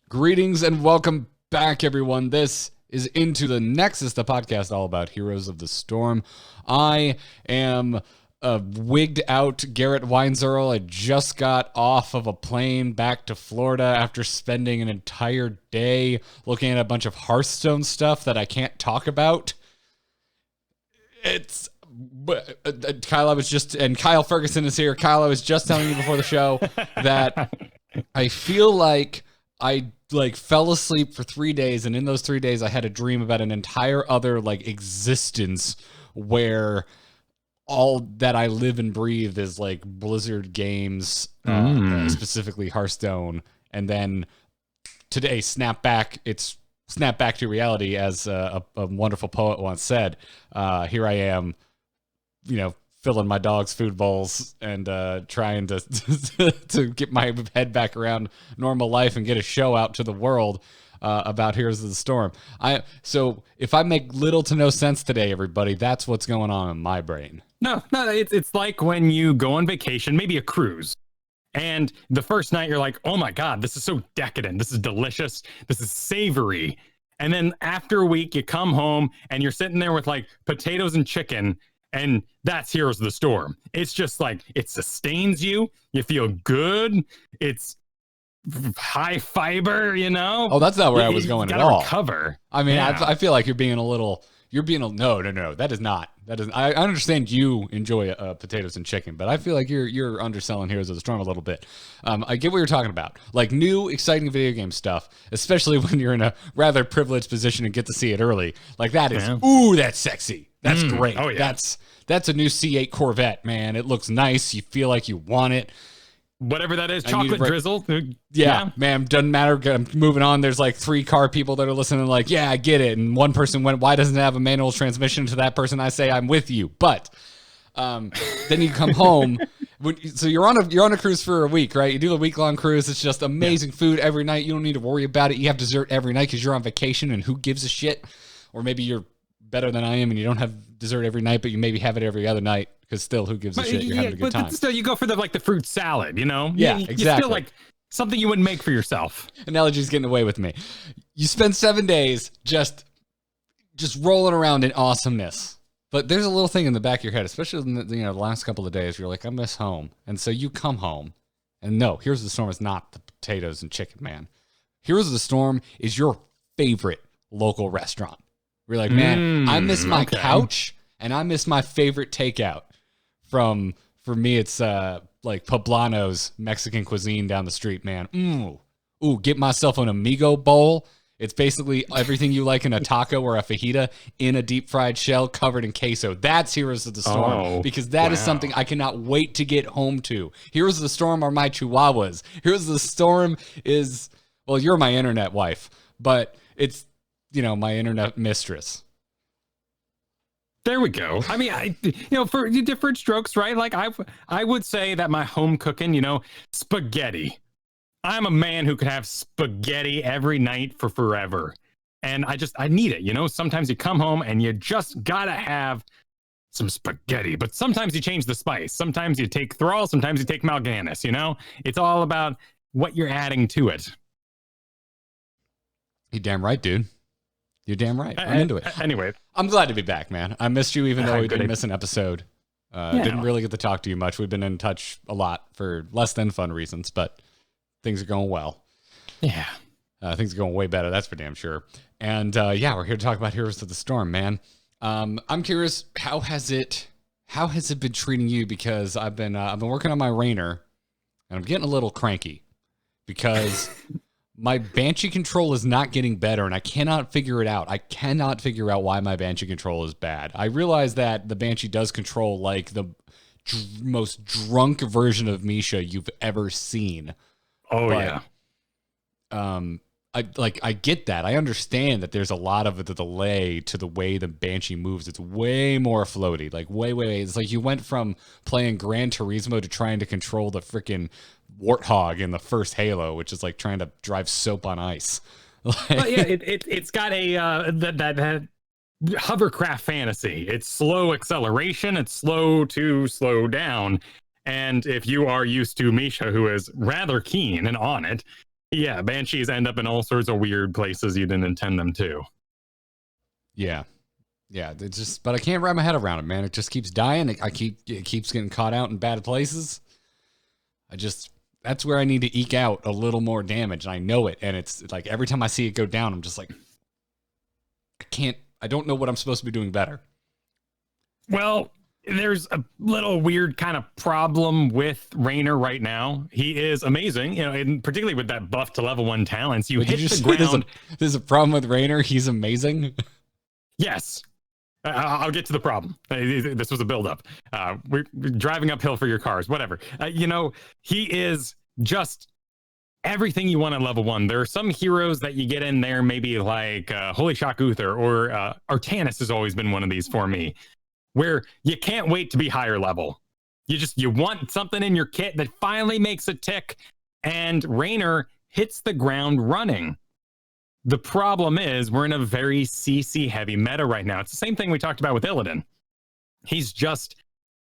Greetings and welcome back, everyone. This is Into the Nexus, the podcast all about Heroes of the Storm. I am a wigged out Garrett Weinzierl. I just got off of a plane back to Florida after spending an entire day looking at a bunch of Hearthstone stuff that I can't talk about. It's Kyle, Kyle Fergusson is here. Kyle, I was just telling you before the show that I feel like I fell asleep for 3 days, and in those 3 days I had a dream about an entire other existence where all that I live and breathe is Blizzard games, specifically Hearthstone. And then today, snap back to reality, as a wonderful poet once said. Here I am, filling my dog's food bowls and trying to to get my head back around normal life and get a show out to the world about Heroes of the Storm. So if I make little to no sense today, everybody, that's what's going on in my brain. No, it's like when you go on vacation, maybe a cruise, and the first night you're like, oh my God, this is so decadent. This is delicious. This is savory. And then after a week, you come home and you're sitting there with potatoes and chicken. And that's Heroes of the Storm. It's just it sustains you. You feel good. It's high fiber, Oh, that's not where I was going at all. Recover. I mean, yeah. I feel like you're being no. That is not. I understand you enjoy potatoes and chicken, but I feel like you're underselling Heroes of the Storm a little bit. I get what you're talking about, new, exciting video game stuff, especially when you're in a rather privileged position and get to see it early. That is, ooh, that's sexy. That's great. Oh, yeah. That's a new C8 Corvette, man. It looks nice. You feel like you want it. Whatever that is, chocolate drizzle. Yeah, man, doesn't matter. I'm moving on. There's 3 car people that are listening yeah, I get it. And one person went, why doesn't it have a manual transmission? To that person, I say, I'm with you. But then you come home. So you're on a cruise for a week, right? You do a week-long cruise. It's just amazing food every night. You don't need to worry about it. You have dessert every night because you're on vacation, and who gives a shit? Or maybe you're better than I am and you don't have dessert every night, but you maybe have it every other night, because still, who gives a shit? You're having a good time. But still, you go for the fruit salad, Yeah, exactly. You feel like something you wouldn't make for yourself. Analogy's getting away with me. You spend 7 days just rolling around in awesomeness. But there's a little thing in the back of your head, especially in the last couple of days, you're like, I miss home. And so you come home, and no, Heroes of the Storm is not the potatoes and chicken, man. Heroes of the Storm is your favorite local restaurant. We're like, man, I miss my couch, and I miss my favorite takeout. For me, it's Poblano's Mexican cuisine down the street, man. Ooh, get myself an amigo bowl. It's basically everything you like in a taco or a fajita in a deep fried shell covered in queso. That's Heroes of the Storm, because that is something I cannot wait to get home to. Heroes of the Storm are my chihuahuas. Heroes of the Storm is, well, you're my internet wife, but it's, my internet mistress. There we go. I mean, for different strokes, right? I would say that my home cooking, spaghetti. I'm a man who could have spaghetti every night for forever. And I need it, Sometimes you come home and you just gotta have some spaghetti, but sometimes you change the spice. Sometimes you take Thrall, sometimes you take Mal'Ganis, It's all about what you're adding to it. You're damn right, dude. You're damn right. I'm into it. Anyway. I'm glad to be back, man. I missed you even though we didn't miss an episode. Didn't really get to talk to you much. We've been in touch a lot for less than fun reasons, but things are going well. Yeah. Things are going way better. That's for damn sure. And we're here to talk about Heroes of the Storm, man. I'm curious, how has it been treating you? Because I've been working on my Raynor, and I'm getting a little cranky because my Banshee control is not getting better, and I cannot figure it out. I cannot figure out why my Banshee control is bad. I realize that the Banshee does control the most drunk version of Misha you've ever seen. Oh, but, yeah. I get that. I understand that there's a lot of the delay to the way the Banshee moves. It's way more floaty. Way. It's you went from playing Gran Turismo to trying to control the freaking Warthog in the first Halo, which is trying to drive soap on ice. But yeah, it's got a that hovercraft fantasy. It's slow acceleration. It's slow to slow down. And if you are used to Misha, who is rather keen and on it, Yeah, Banshees end up in all sorts of weird places you didn't intend them to. Yeah. Yeah, it's just, but I can't wrap my head around it, man. It just keeps dying. It keeps getting caught out in bad places. That's where I need to eke out a little more damage. And I know it. And it's like every time I see it go down, I'm just like, I don't know what I'm supposed to be doing better. Well, there's a little weird kind of problem with Raynor right now. He is amazing, and particularly with that buff to level 1 talents. You hit the ground. There's a problem with Raynor. He's amazing. Yes. I'll get to the problem. This was a buildup. We're driving uphill for your cars, whatever. He is just everything you want at level 1. There are some heroes that you get in there, maybe like Holy Shock Uther or Arthas has always been one of these for me, where you can't wait to be higher level. You want something in your kit that finally makes a tick, and Raynor hits the ground running. The problem is we're in a very CC heavy meta right now. It's the same thing we talked about with Illidan. He's just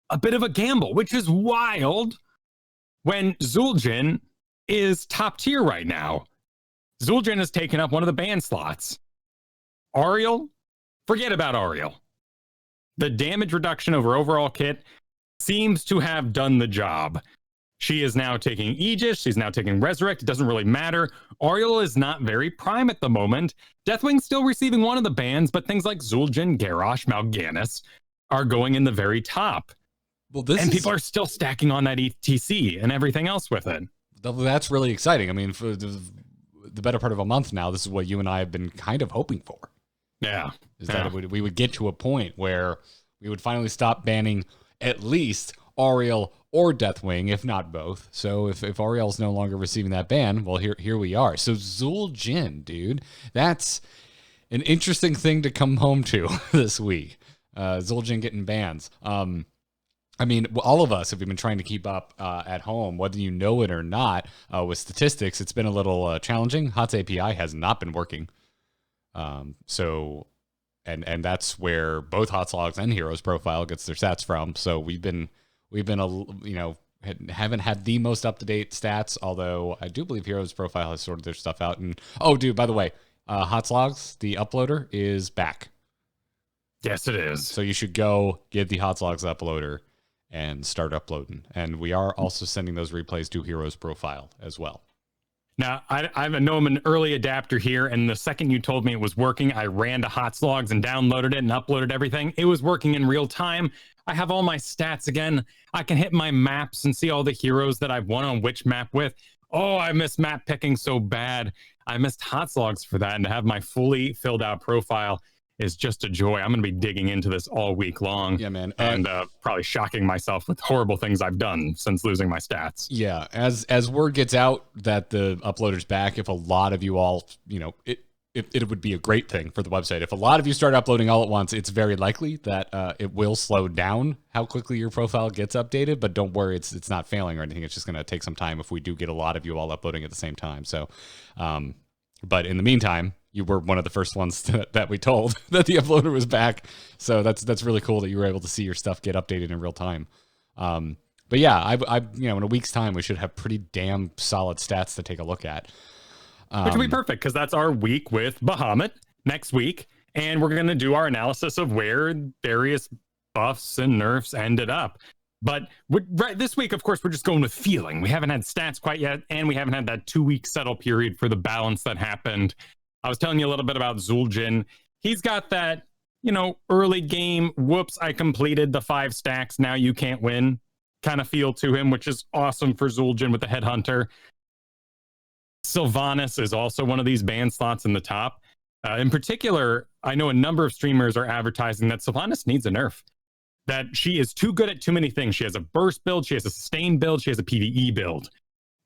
a bit of a gamble, which is wild when Zul'jin is top tier right now. Zul'jin has taken up one of the ban slots. Auriel, forget about Auriel. The damage reduction over overall kit seems to have done the job. She is now taking Aegis. She's now taking Resurrect. It doesn't really matter. Auriel is not very prime at the moment. Deathwing's still receiving one of the bans, but things like Zul'jin, Garrosh, Mal'Ganis are going in the very top. Well, people are still stacking on that ETC and everything else with it. That's really exciting. I mean, for the better part of a month now, this is what you and I have been kind of hoping for. Yeah. That we would get to a point where we would finally stop banning at least Auriel or Deathwing, if not both. So if Auriel's no longer receiving that ban, well, here we are. So Zul'jin, dude, that's an interesting thing to come home to this week. Zul'jin getting bans. I mean, all of us have been trying to keep up at home, whether you know it or not, with statistics. It's been a little challenging. HOTS API has not been working. So that's where both HOTS logs and Heroes Profile gets their stats from. So we've been haven't had the most up-to-date stats, although I do believe Heroes Profile has sorted their stuff out. And oh, dude, by the way, HOTS logs, the uploader is back. Yes, it is. So you should go get the HOTS logs uploader and start uploading. And we are also sending those replays to Heroes Profile as well. Now, I know I'm an early adapter here, and the second you told me it was working, I ran to HOTS logs and downloaded it and uploaded everything. It was working in real time. I have all my stats again. I can hit my maps and see all the heroes that I've won on which map with. Oh, I miss map picking so bad. I missed HOTS logs for that, and to have my fully filled out profile is just a joy. I'm going to be digging into this all week long. Yeah, man. And probably shocking myself with horrible things I've done since losing my stats. Yeah. As word gets out that the uploader's back, if a lot of you all, it would be a great thing for the website. If a lot of you start uploading all at once, it's very likely that it will slow down how quickly your profile gets updated. But don't worry, it's not failing or anything. It's just going to take some time if we do get a lot of you all uploading at the same time. So, but in the meantime, you were one of the first ones that we told that the uploader was back. So that's really cool that you were able to see your stuff get updated in real time. But yeah, I in a week's time, we should have pretty damn solid stats to take a look at. Which will be perfect because that's our week with Bahamut next week. And we're going to do our analysis of where various buffs and nerfs ended up. But right this week, of course, we're just going with feeling. We haven't had stats quite yet, and we haven't had that 2-week settle period for the balance that happened. I was telling you a little bit about Zul'jin. He's got that, early game, whoops, I completed the 5 stacks, now you can't win kind of feel to him, which is awesome for Zul'jin with the Headhunter. Sylvanas is also one of these ban slots in the top. In particular, I know a number of streamers are advertising that Sylvanas needs a nerf, that she is too good at too many things. She has a burst build, she has a sustain build, she has a PvE build.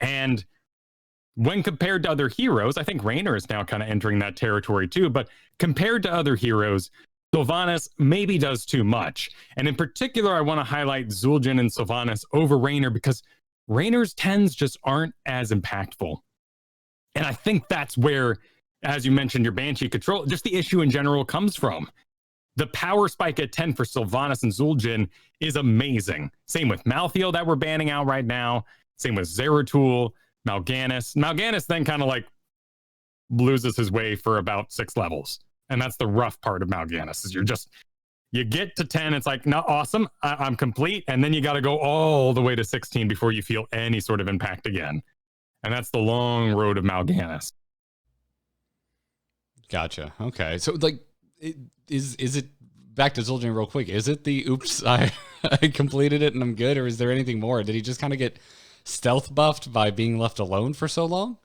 And when compared to other heroes, I think Raynor is now kind of entering that territory too, but compared to other heroes, Sylvanas maybe does too much. And in particular, I want to highlight Zul'jin and Sylvanas over Raynor because Raynor's 10s just aren't as impactful. And I think that's where, as you mentioned, your Banshee control, just the issue in general comes from. The power spike at 10 for Sylvanas and Zul'jin is amazing. Same with Malthael that we're banning out right now. Same with Zeratul. Mal'Ganis then kind of like loses his way for about 6 levels. And that's the rough part of Mal'Ganis is you get to 10, it's like, no, awesome, I'm complete. And then you got to go all the way to 16 before you feel any sort of impact again. And that's the long road of Mal'Ganis. Gotcha. Okay. So like, is it back to Zul'jin real quick? Is it the oops, I completed it and I'm good? Or is there anything more? Did he just kind of get stealth buffed by being left alone for so long?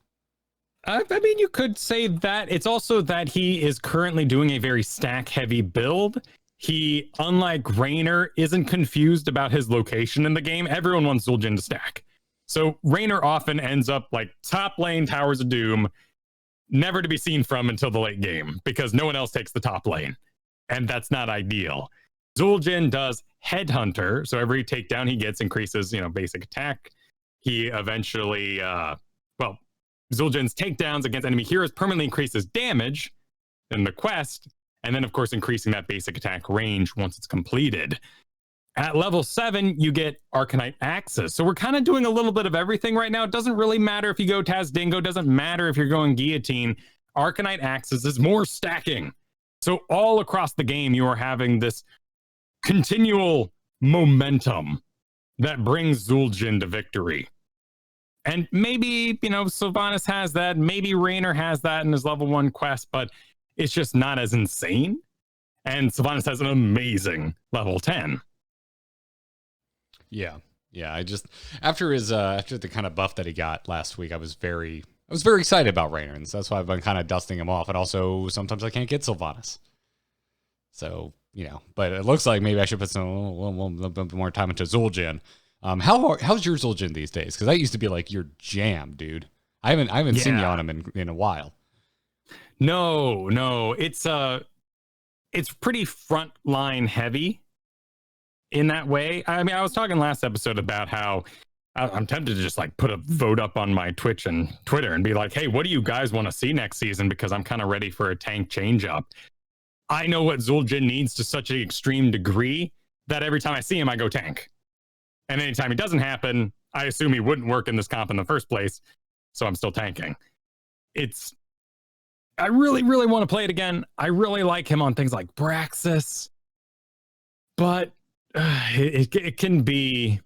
I mean, you could say that. It's also that he is currently doing a very stack heavy build. He, unlike Raynor, isn't confused about his location in the game. Everyone wants Zul'jin to stack. So Raynor often ends up like top lane Towers of Doom, never to be seen from until the late game because no one else takes the top lane. And that's not ideal. Zul'jin does Headhunter. So every takedown he gets increases, basic attack. He eventually, Zul'jin's takedowns against enemy heroes permanently increases damage in the quest. And then, of course, increasing that basic attack range once it's completed. At level 7, you get Arcanite Axis. So we're kind of doing a little bit of everything right now. It doesn't really matter if you go Taz Dingo. It doesn't matter if you're going Guillotine. Arcanite Axis is more stacking. So all across the game, you are having this continual momentum that brings Zul'jin to victory. And maybe, Sylvanas has that. Maybe Raynor has that in his level 1 quest, but it's just not as insane. And Sylvanas has an amazing level 10. Yeah. I just after the kind of buff that he got last week, I was very excited about Raynor, and so that's why I've been kind of dusting him off. And also sometimes I can't get Sylvanas. So, but it looks like maybe I should put a little bit more time into Zul'jin. How's your Zul'jin these days? Because that used to be like your jam, dude. I haven't seen you on him in a while. No, it's pretty frontline heavy in that way. I mean, I was talking last episode about how I'm tempted to just like put a vote up on my Twitch and Twitter and be like, hey, what do you guys want to see next season? Because I'm kind of ready for a tank change up. I know what Zul'jin needs to such an extreme degree that every time I see him, I go tank. And anytime it doesn't happen, I assume he wouldn't work in this comp in the first place. So I'm still tanking. I really, really want to play it again. I really like him on things like Braxis. But it can be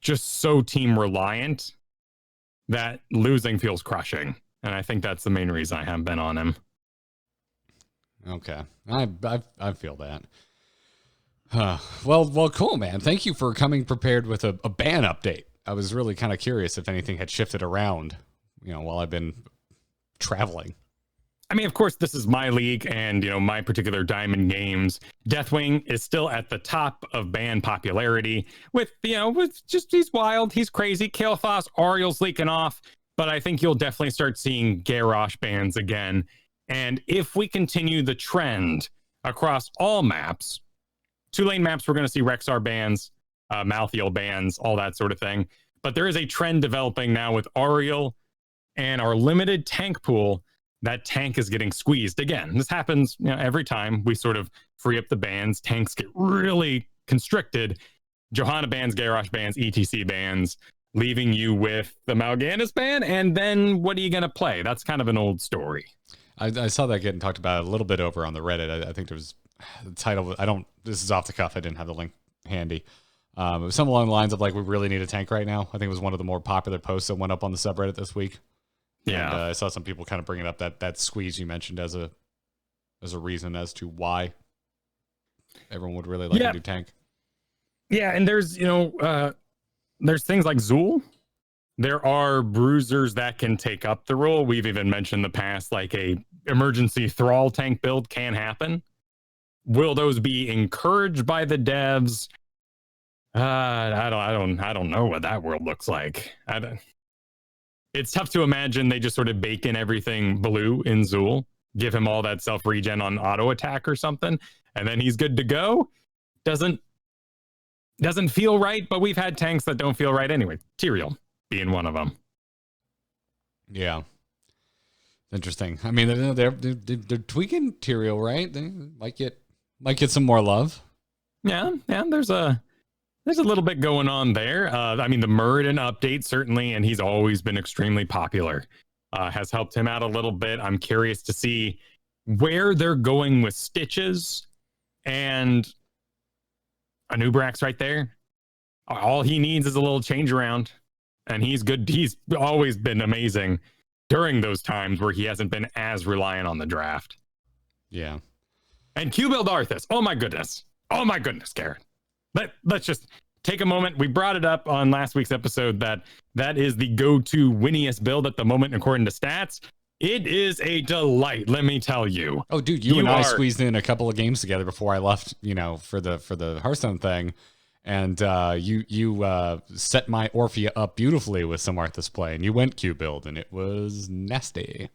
just so team reliant that losing feels crushing. And I think that's the main reason I haven't been on him. Okay. I feel that. Well, cool, man. Thank you for coming prepared with a ban update. I was really kind of curious if anything had shifted around, while I've been traveling. I mean, of course, this is my league and, my particular Diamond Games. Deathwing is still at the top of ban popularity with he's wild. He's crazy. Kael'thas, Ariel's leaking off, but I think you'll definitely start seeing Garrosh bans again. And if we continue the trend across all maps, 2-lane maps, we're going to see Rexar bans, Malthael bans, all that sort of thing. But there is a trend developing now with Ariel and our limited tank pool. That tank is getting squeezed again. This happens every time we sort of free up the bans. Tanks get really constricted. Johanna bans, Garrosh bans, ETC bans, leaving you with the Mal'Ganis ban. And then what are you going to play? That's kind of an old story. I saw that getting talked about a little bit over on the Reddit. I think there was the title. This is off the cuff. I didn't have the link handy. It was something along the lines of like, we really need a tank right now. I think it was one of the more popular posts that went up on the subreddit this week. Yeah. And I saw some people kind of bringing up that squeeze you mentioned as a reason as to why everyone would really like a new tank. Yeah. And there's, there's things like Zul. There are bruisers that can take up the role. We've even mentioned in the past, like a emergency thrall tank build can happen. Will those be encouraged by the devs? I don't know what that world looks like. It's tough to imagine they just sort of bake in everything blue in Zul, give him all that self regen on auto attack or something, and then he's good to go. Doesn't feel right, but we've had tanks that don't feel right anyway. Tyrael being one of them. Yeah. Interesting. I mean, they're tweaking Tyrael, right? They might get some more love. Yeah. There's a there's a little bit going on there. I mean, the Muradin update certainly, and he's always been extremely popular, has helped him out a little bit. I'm curious to see where they're going with Stitches and Anubrax right there. All he needs is a little change around, and he's good. He's always been amazing during those times where he hasn't been as reliant on the draft. Yeah. And Q-Build Arthas. Oh my goodness, Garrett. Let's just take a moment. We brought it up on last week's episode that is the go-to winniest build at the moment according to stats. It is a delight, let me tell you. Oh, dude, you and I squeezed in a couple of games together before I left, for the Hearthstone thing, and you set my Orphea up beautifully with some Arthas play, and you went Q build, and it was nasty.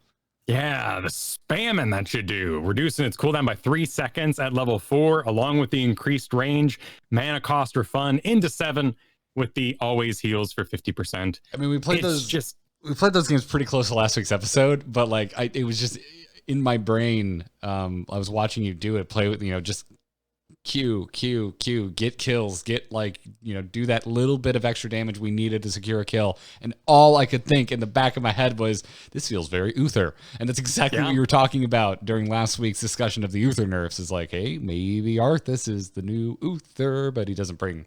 Yeah, the spamming that you do, reducing its cooldown by 3 seconds at level 4, along with the increased range, mana cost or fun into 7 with the always heals for 50%. I mean, we played those games pretty close to last week's episode, but it was just in my brain. I was watching you do it, play with, just Q, get kills, get do that little bit of extra damage we needed to secure a kill. And all I could think in the back of my head was, this feels very Uther. And that's exactly what you were talking about during last week's discussion of the Uther nerfs, is like, hey, maybe Arthas is the new Uther, but he doesn't bring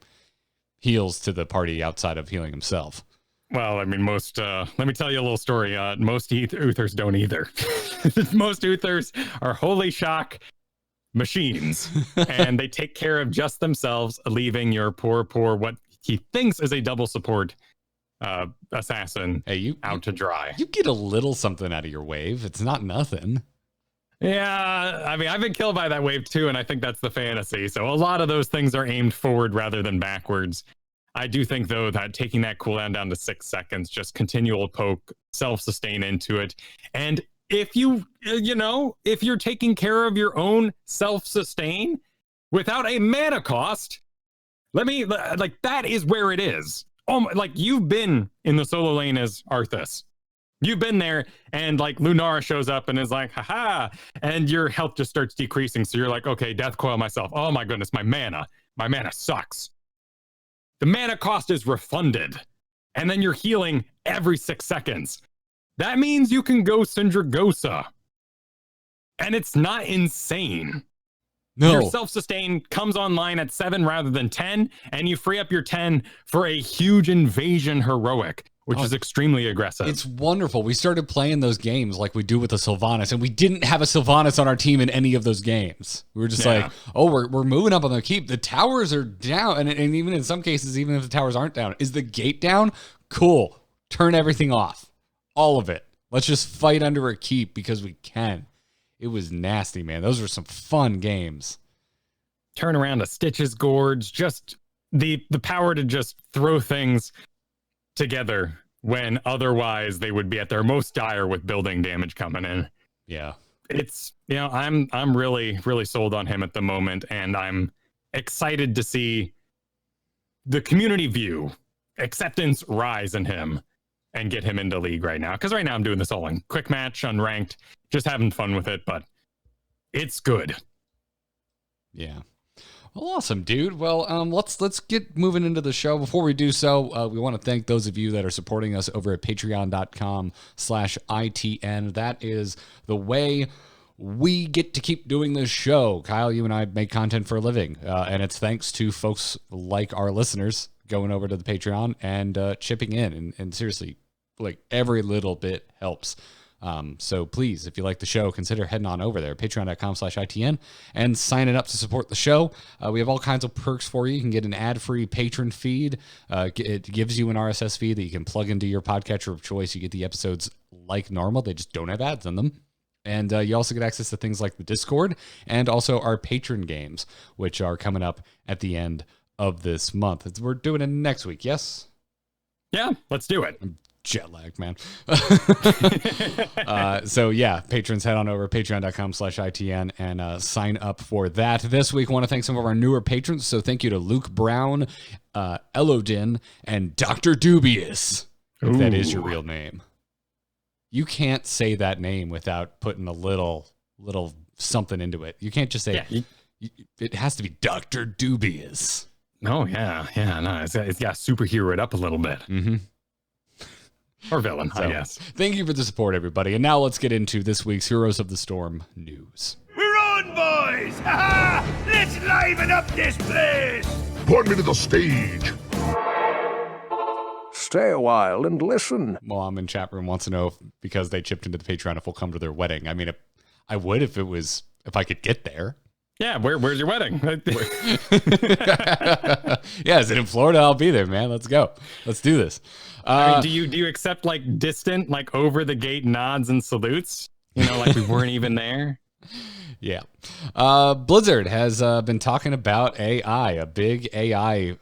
heals to the party outside of healing himself. Well, I mean, let me tell you a little story. Most Uthers don't either. Most Uthers are holy shock machines, and they take care of just themselves, leaving your poor, what he thinks is a double support assassin out to dry. You get a little something out of your wave. It's not nothing. Yeah, I mean, I've been killed by that wave too, and I think that's the fantasy. So a lot of those things are aimed forward rather than backwards. I do think, though, that taking that cooldown down to 6 seconds, just continual poke, self-sustain into it. And if if you're taking care of your own self-sustain without a mana cost, that is where it is. Oh, you've been in the solo lane as Arthas. You've been there, and Lunara shows up and is like, haha, and your health just starts decreasing. So you're like, okay, death coil myself. Oh my goodness, my mana sucks. The mana cost is refunded, and then you're healing every 6 seconds. That means you can go Syndragosa, and it's not insane. No. Your self-sustain comes online at 7 rather than 10, and you free up your 10 for a huge invasion heroic, which is extremely aggressive. It's wonderful. We started playing those games like we do with the Sylvanas, and we didn't have a Sylvanas on our team in any of those games. We were just we're moving up on the keep. The towers are down, and even in some cases, even if the towers aren't down, is the gate down? Cool. Turn everything off. All of it. Let's just fight under a keep because we can. It was nasty, man. Those were some fun games. Turn around a Stitches Gorge, just the power to just throw things together when otherwise they would be at their most dire with building damage coming in. Yeah. It's, I'm really, really sold on him at the moment, and I'm excited to see the community view acceptance rise in him and get him into league right now. Because right now I'm doing this all in quick match, unranked, just having fun with it, but it's good. Yeah. Well, awesome, dude. Well, let's get moving into the show. Before we do so, we want to thank those of you that are supporting us over at patreon.com/ITN. That is the way we get to keep doing this show. Kyle, you and I make content for a living, and it's thanks to folks like our listeners going over to the Patreon and chipping in. And seriously, every little bit helps. So please, if you like the show, consider heading on over there, patreon.com/ITN, and signing up to support the show. We have all kinds of perks for you. You can get an ad-free patron feed. It gives you an RSS feed that you can plug into your podcatcher of choice. You get the episodes like normal. They just don't have ads in them. And you also get access to things like the Discord and also our patron games, which are coming up at the end of this month. We're doing it next week, yes? Yeah, let's do it. Jet lagged, man. So yeah, patrons, head on over patreon.com/ITN and sign up for that. This week, I want to thank some of our newer patrons. So thank you to Luke Brown, Elodin, and Dr. Dubious, if that is your real name. You can't say that name without putting a little something into it. You can't just say it has to be Dr. Dubious. Oh yeah, no, it's got superhero it up a little bit, or villain, I guess. Thank you for the support, everybody. And now let's get into this week's Heroes of the Storm news. We're on, boys! Ha ha! Let's liven up this place! Point me to the stage. Stay a while and listen. Mom in chat room wants to know if, because they chipped into the Patreon, if we'll come to their wedding. I mean, I would if I could get there. Yeah, where's your wedding? Yeah, is it in Florida? I'll be there, man. Let's go. Let's do this. I mean, do you accept like distant, like over the gate nods and salutes? You know, like we weren't even there. Yeah. Blizzard has been talking about AI. A big AI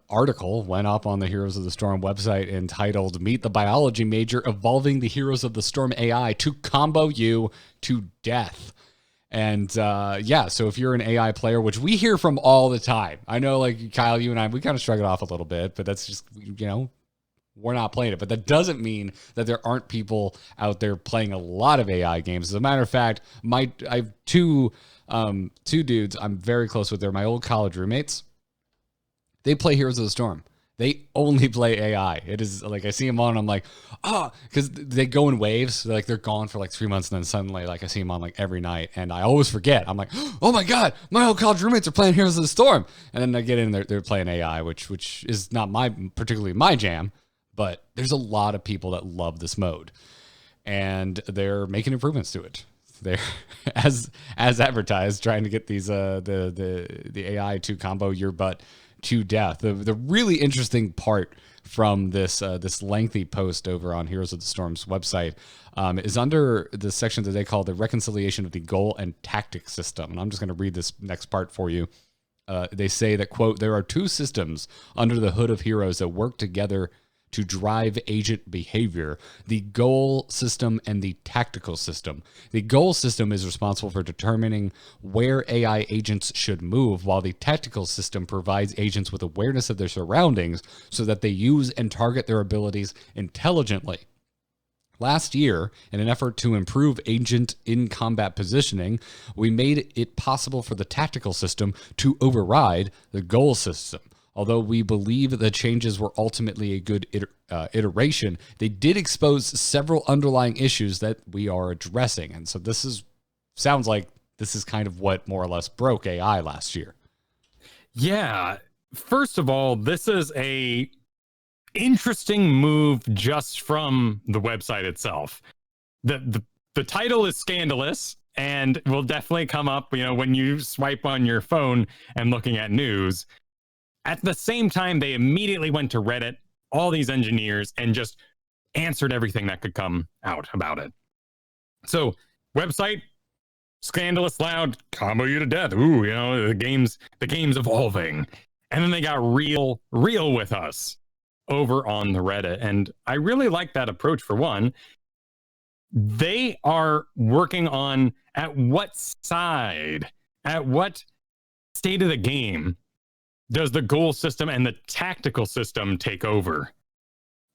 article went up on the Heroes of the Storm website entitled "Meet the Biology Major Evolving the Heroes of the Storm AI to Combo You to Death." And so if you're an AI player, which we hear from all the time, I know like Kyle, you and I, we kind of shrug it off a little bit, but that's just, we're not playing it. But that doesn't mean that there aren't people out there playing a lot of AI games. As a matter of fact, I have two dudes I'm very close with. They're my old college roommates. They play Heroes of the Storm. They only play AI. It is like I see them on, I'm like, because they go in waves. They're gone for like 3 months, and then suddenly like I see them on like every night, and I always forget. I'm like, oh my god, my old college roommates are playing Heroes of the Storm, and then I get in, they're playing AI, which is not particularly my jam, but there's a lot of people that love this mode, and they're making improvements to it. They're as advertised, trying to get these the AI to combo your butt to death. The really interesting part from this lengthy post over on Heroes of the Storm's website is under the section that they call the reconciliation of the goal and tactic system. And I'm just going to read this next part for you. They say that, quote, there are two systems under the hood of Heroes that work together to drive agent behavior: the goal system and the tactical system. The goal system is responsible for determining where AI agents should move, while the tactical system provides agents with awareness of their surroundings so that they use and target their abilities intelligently. Last year, in an effort to improve agent in-combat positioning, we made it possible for the tactical system to override the goal system. Although we believe the changes were ultimately a good iteration, they did expose several underlying issues that we are addressing. And so sounds like this is kind of what more or less broke AI last year. Yeah. First of all, this is a interesting move just from the website itself. The title is scandalous and will definitely come up, when you swipe on your phone and looking at news. At the same time, they immediately went to Reddit, all these engineers, and just answered everything that could come out about it. So, website, scandalous, loud, combo you to death. Ooh, the game's evolving. And then they got real with us over on the Reddit. And I really like that approach. For one, they are working on at what state of the game does the goal system and the tactical system take over?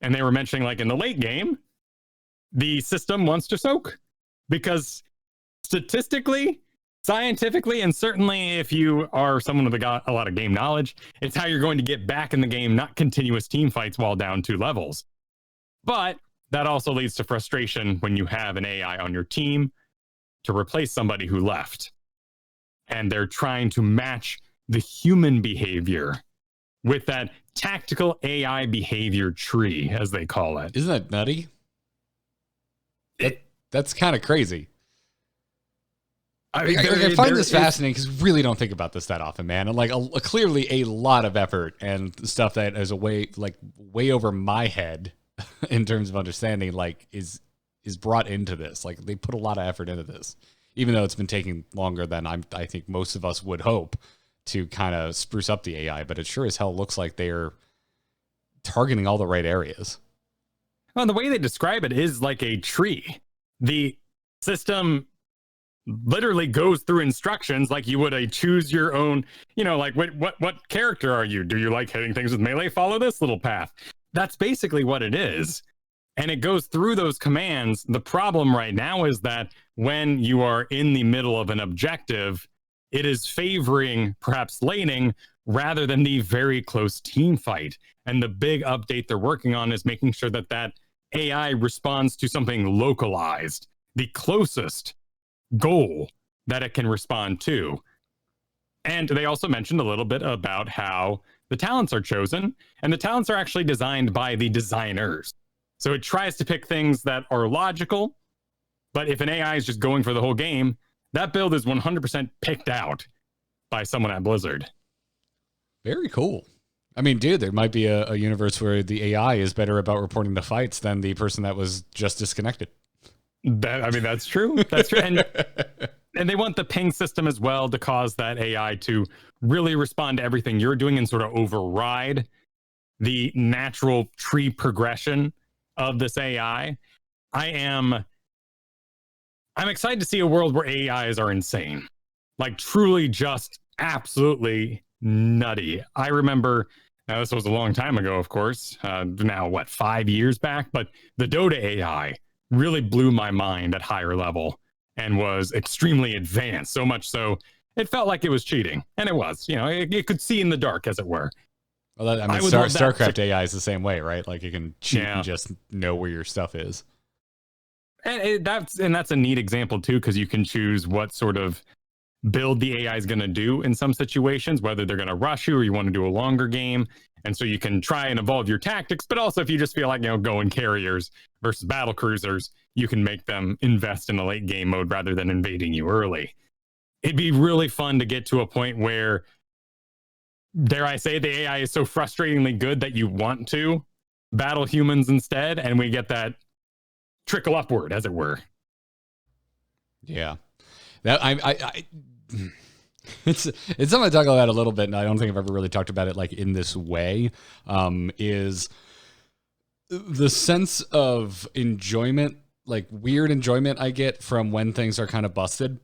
And they were mentioning, like, in the late game, the system wants to soak, because statistically, scientifically, and certainly if you are someone with a lot of game knowledge, it's how you're going to get back in the game, not continuous team fights while down 2 levels. But that also leads to frustration when you have an AI on your team to replace somebody who left, and they're trying to match the human behavior with that tactical AI behavior tree, as they call it. Isn't that nutty? That's kind of crazy. I find this fascinating because we really don't think about this that often, man. And like clearly a lot of effort and stuff that is way over my head in terms of understanding, like is brought into this. Like they put a lot of effort into this, even though it's been taking longer than I think most of us would hope to kind of spruce up the AI, but it sure as hell looks like they're targeting all the right areas. Well, the way they describe it is like a tree. The system literally goes through instructions like you would a choose your own, like what character are you? Do you like hitting things with melee? Follow this little path. That's basically what it is. And it goes through those commands. The problem right now is that when you are in the middle of an objective, it is favoring perhaps laning rather than the very close team fight. And the big update they're working on is making sure that that AI responds to something localized, the closest goal that it can respond to. And they also mentioned a little bit about how the talents are chosen, and the talents are actually designed by the designers. So it tries to pick things that are logical, but if an AI is just going for the whole game, that build is 100% picked out by someone at Blizzard. Very cool. I mean, dude, there might be a universe where the AI is better about reporting the fights than the person that was just disconnected. That's true. That's true. And they want the ping system as well to cause that AI to really respond to everything you're doing and sort of override the natural tree progression of this AI. I'm excited to see a world where AIs are insane, like truly just absolutely nutty. I remember, now this was a long time ago, of course, now 5 years back, but the Dota AI really blew my mind at higher level and was extremely advanced, so much so it felt like it was cheating, and it was. It could see in the dark, as it were. Well, StarCraft AI is the same way, right? Like, it can cheat and just know where your stuff is. And that's a neat example too, because you can choose what sort of build the AI is going to do in some situations, whether they're going to rush you or you want to do a longer game. And so you can try and evolve your tactics, but also if you just feel like, going carriers versus battle cruisers, you can make them invest in a late game mode rather than invading you early. It'd be really fun to get to a point where, dare I say, the AI is so frustratingly good that you want to battle humans instead, and we get that trickle upward, as it were. Yeah. That it's something I talk about a little bit, and I don't think I've ever really talked about it like in this way, is the sense of enjoyment, like weird enjoyment I get from when things are kind of busted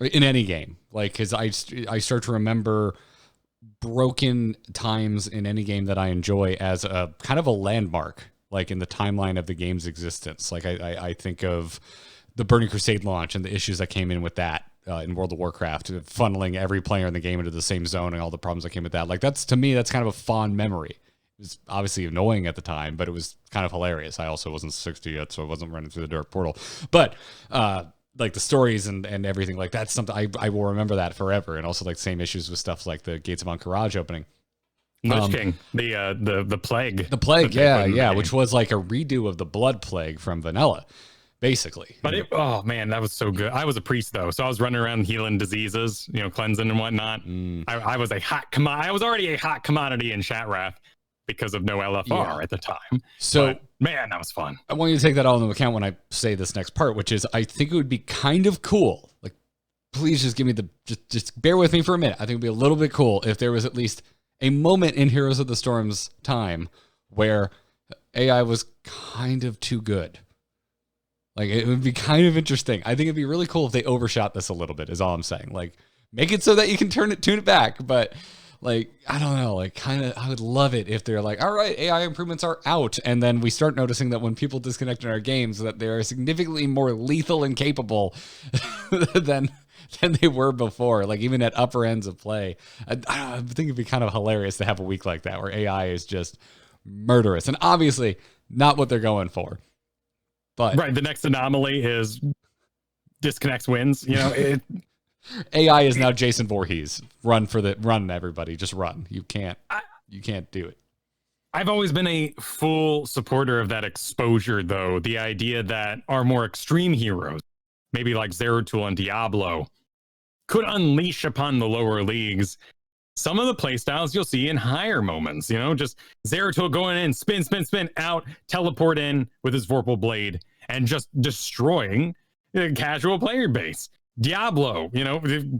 in any game. Like, because I start to remember broken times in any game that I enjoy as a kind of a landmark, like in the timeline of the game's existence. Like I think of the Burning Crusade launch and the issues that came in with that in World of Warcraft, funneling every player in the game into the same zone and all the problems that came with that. Like, to me, that's kind of a fond memory. It was obviously annoying at the time, but it was kind of hilarious. I also wasn't 60 yet, so I wasn't running through the dark portal. But like the stories and everything, like that's something I will remember that forever. And also like same issues with stuff like the Gates of Ankh-Garage opening. Lich King, the plague. The plague, yeah, which was like a redo of the Blood Plague from Vanilla, basically. But oh man, that was so good. I was a priest though, so I was running around healing diseases, cleansing and whatnot. I was a hot I was already a hot commodity in Shatrath because of no LFR at the time. So, but, man, that was fun. I want you to take that all into account when I say this next part, which is I think it would be kind of cool. Like, please just give me just bear with me for a minute. I think it would be a little bit cool if there was at least a moment in Heroes of the Storm's time where AI was kind of too good. Like, it would be kind of interesting. I think it'd be really cool if they overshot this a little bit, is all I'm saying. Like, make it so that you can tune it back. But, like, I don't know. Like, kind of, I would love it if they're like, all right, AI improvements are out. And then we start noticing that when people disconnect in our games, that they are significantly more lethal and capable than they were before. Like, even at upper ends of play. I think it'd be kind of hilarious to have a week like that where AI is just murderous. And obviously, not what they're going for. But right, the next anomaly is disconnects wins. AI is now Jason Voorhees. Run everybody, just run. You can't do it. I've always been a full supporter of that exposure, though. The idea that our more extreme heroes, maybe like Zeratul and Diablo, could unleash upon the lower leagues some of the playstyles you'll see in higher moments. Just Zeratul going in, spin, out, teleport in with his Vorpal Blade, and just destroying the casual player base. Diablo,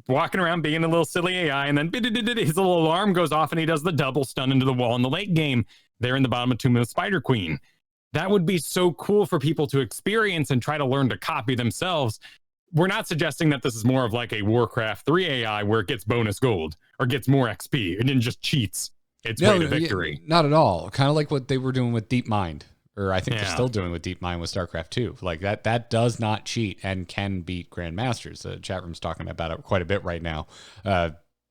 walking around being a little silly AI, and then his little alarm goes off and he does the double stun into the wall in the late game there in the bottom of Tomb of the Spider Queen. That would be so cool for people to experience and try to learn to copy themselves. We're not suggesting that this is more of like a Warcraft 3 AI where it gets bonus gold or gets more XP and then just cheats its way to victory. Not at all. Kind of like what they were doing with Deep Mind. Or I think they're still doing with Deep Mind with StarCraft 2. Like that does not cheat and can beat Grandmasters. The chat room's talking about it quite a bit right now.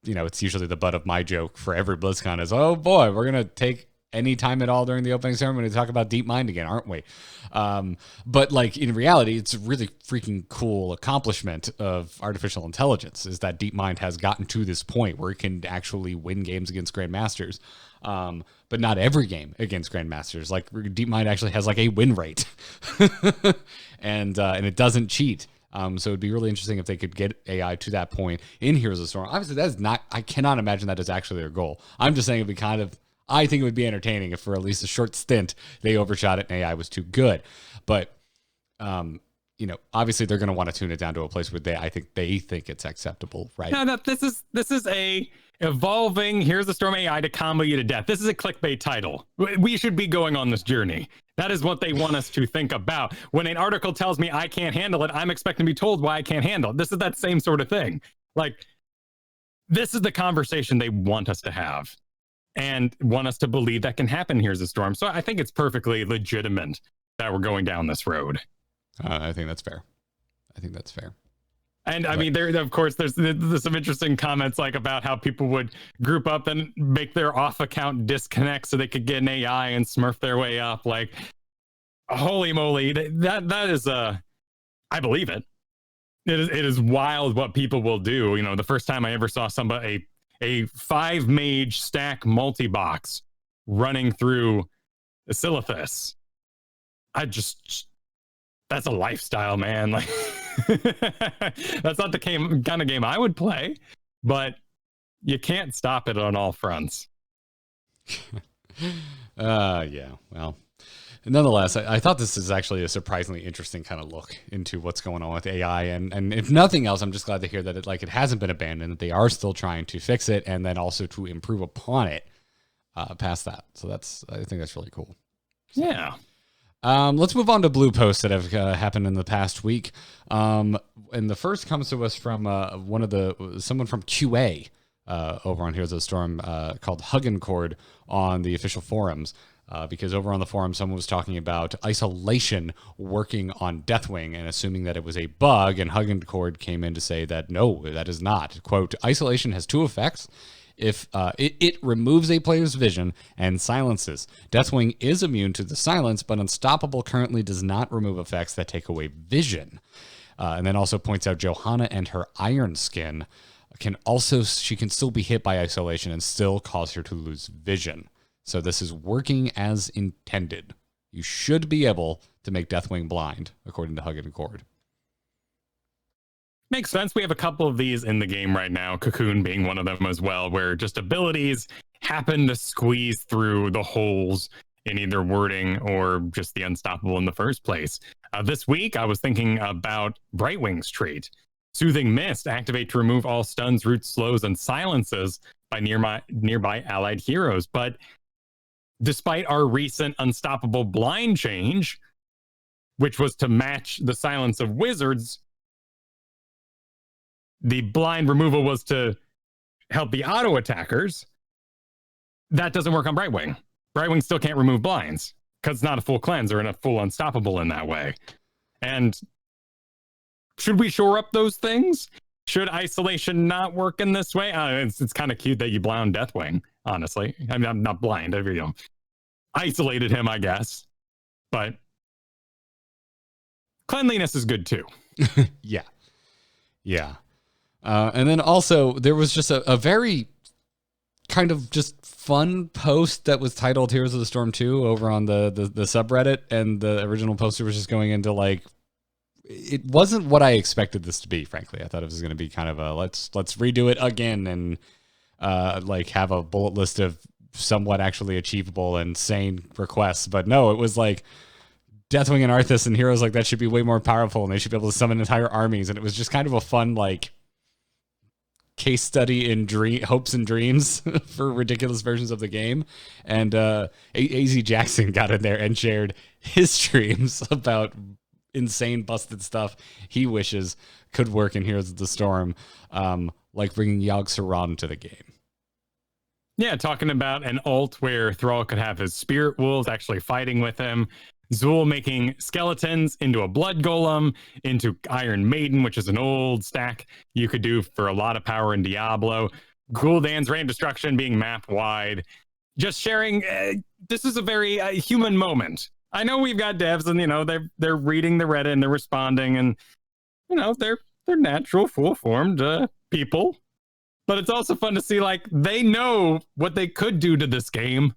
it's usually the butt of my joke for every BlizzCon is, oh boy, we're going to take any time at all during the opening ceremony to talk about DeepMind again, aren't we? But like in reality, it's a really freaking cool accomplishment of artificial intelligence is that DeepMind has gotten to this point where it can actually win games against Grandmasters. But not every game against Grandmasters. Like DeepMind actually has like a win rate and it doesn't cheat. So it'd be really interesting if they could get AI to that point in Heroes of the Storm. Obviously, that is not, I cannot imagine that is actually their goal. I'm just saying it'd be I think it would be entertaining if for at least a short stint they overshot it and AI was too good. But, obviously they're going to want to tune it down to a place where I think it's acceptable, right? No, this is a evolving Here's the Storm AI to combo you to death. This is a clickbait title. We should be going on this journey. That is what they want us to think about. When an article tells me I can't handle it, I'm expecting to be told why I can't handle it. This is that same sort of thing. Like, this is the conversation they want us to have and want us to believe that can happen. Here's the Storm. So I think it's perfectly legitimate that we're going down this road. I think that's fair. And I mean, of course, there's some interesting comments like about how people would group up and make their off account disconnect so they could get an AI and smurf their way up. Like, holy moly, that is I believe it. It is wild what people will do. The first time I ever saw somebody a 5 mage stack multi-box running through Silithus. That's a lifestyle, man. Like, that's not the kind of game I would play, but you can't stop it on all fronts. Yeah. Well, nonetheless, I thought this is actually a surprisingly interesting kind of look into what's going on with AI. And if nothing else, I'm just glad to hear that it hasn't been abandoned, that they are still trying to fix it and then also to improve upon it past that. So I think that's really cool. Yeah. Let's move on to blue posts that have happened in the past week. And the first comes to us from someone from QA over on Heroes of the Storm called Huggencord on the official forums. Because over on the forum, someone was talking about isolation working on Deathwing and assuming that it was a bug, and Huggencord came in to say that no, that is not. Quote, isolation has 2 effects. If it removes a player's vision and silences. Deathwing is immune to the silence, but Unstoppable currently does not remove effects that take away vision. And then also points out Johanna and her Iron Skin she can still be hit by isolation and still cause her to lose vision. So this is working as intended. You should be able to make Deathwing blind, according to Huggencord. Makes sense. We have a couple of these in the game right now, Cocoon being one of them as well, where just abilities happen to squeeze through the holes in either wording or just the Unstoppable in the first place. This week, I was thinking about Brightwing's trait. Soothing Mist, activate to remove all stuns, roots, slows, and silences by nearby allied heroes. But despite our recent Unstoppable blind change, which was to match the silence of wizards, the blind removal was to help the auto attackers. That doesn't work on Brightwing. Brightwing still can't remove blinds because it's not a full cleanser and a full Unstoppable in that way. And should we shore up those things? Should isolation not work in this way? It's kind of cute that you blind Deathwing, honestly. I mean, I'm not blind. I isolated him, I guess. But cleanliness is good too. Yeah. And then also there was just a very kind of just fun post that was titled Heroes of the Storm 2 over on the subreddit. And the original poster was just going into like, it wasn't what I expected this to be, frankly. I thought it was going to be kind of a let's redo it again and like have a bullet list of somewhat actually achievable and sane requests. But no, it was like Deathwing and Arthas and heroes like that should be way more powerful and they should be able to summon entire armies. And it was just kind of a fun like case study in hopes and dreams for ridiculous versions of the game. And AZ Jackson got in there and shared his dreams about insane busted stuff he wishes could work in Heroes of the Storm, like bringing Yogg-Saron to the game. Yeah, talking about an ult where Thrall could have his spirit wolves actually fighting with him. Zool making skeletons into a blood golem, into Iron Maiden, which is an old stack you could do for a lot of power in Diablo. Gul'dan's Reign of Destruction being map wide, just sharing. This is a very human moment. I know we've got devs, and they're reading the Reddit and they're responding, and they're natural, full formed people. But it's also fun to see like they know what they could do to this game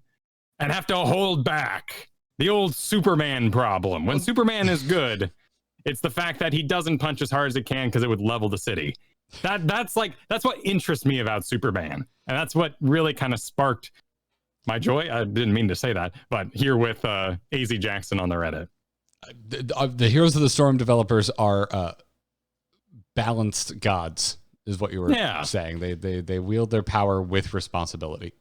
and have to hold back. The old Superman problem. When Superman is good, it's the fact that he doesn't punch as hard as he can because it would level the city. That's what interests me about Superman, and that's what really kind of sparked my joy. I didn't mean to say that, but here with AZ Jackson on the Reddit. The Heroes of the Storm developers are balanced gods, is what you were saying. They wield their power with responsibility.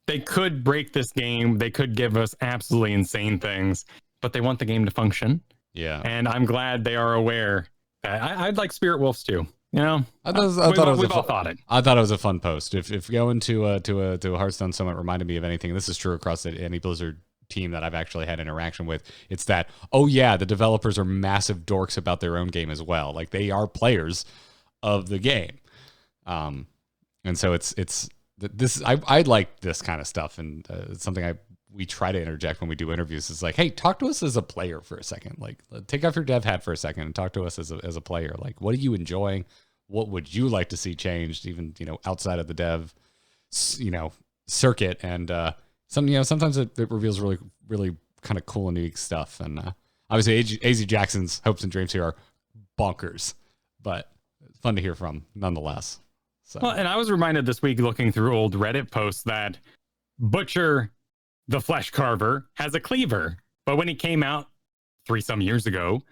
They could break this game. They could give us absolutely insane things, but they want the game to function. Yeah. And I'm glad they are aware that I'd like Spirit Wolves too. I thought we've all thought it. I thought it was a fun post. If going to a Hearthstone Summit reminded me of anything, this is true across any Blizzard team that I've actually had interaction with. It's that, oh yeah, the developers are massive dorks about their own game as well. Like they are players of the game. And so it's this. I like this kind of stuff, and it's something we try to interject when we do interviews. It's like, hey, talk to us as a player for a second. Like, take off your dev hat for a second and talk to us as a player. Like, what are you enjoying? What would you like to see changed, even outside of the dev, circuit? And sometimes it reveals really, really kind of cool and unique stuff. And obviously, AZ Jackson's hopes and dreams here are bonkers, but it's fun to hear from nonetheless. So. Well, and I was reminded this week looking through old Reddit posts that Butcher, the Flesh Carver, has a cleaver, but when he came out 3-some years ago,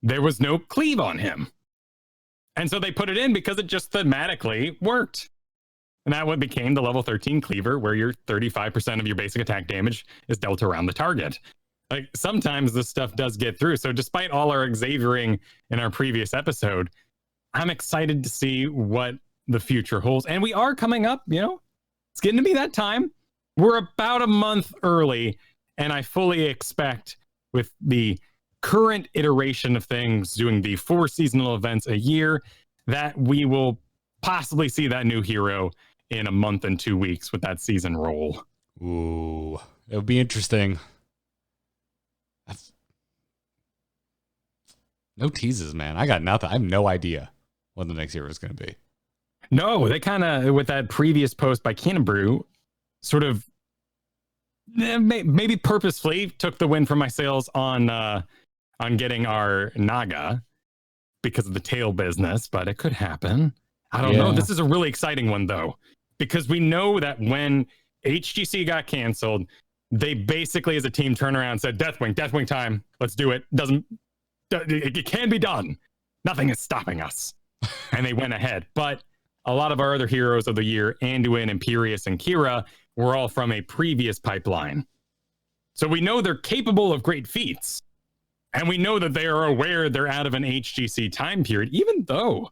there was no cleave on him. And so they put it in because it just thematically worked. And that one became the level 13 cleaver, where your 35% of your basic attack damage is dealt around the target. Like sometimes this stuff does get through. So despite all our Xaviering in our previous episode, I'm excited to see what the future holds. And we are coming up, it's getting to be that time. We're about a month early, and I fully expect with the current iteration of things, doing the 4 seasonal events a year, that we will possibly see that new hero in a month and 2 weeks with that season roll. Ooh, it'll be interesting. No teases, man. I got nothing. I have no idea what the next hero is going to be. No, they kind of, with that previous post by Cannon Brew, sort of maybe purposefully took the win from my sales on getting our Naga because of the tail business, but it could happen. I don't know. This is a really exciting one though, because we know that when HGC got canceled, they basically as a team turned around and said, Deathwing time. Let's do it. It can be done. Nothing is stopping us. And they went ahead. But a lot of our other heroes of the year, Anduin, Imperius, and Kira, were all from a previous pipeline. So we know they're capable of great feats. And we know that they are aware they're out of an HGC time period, even though,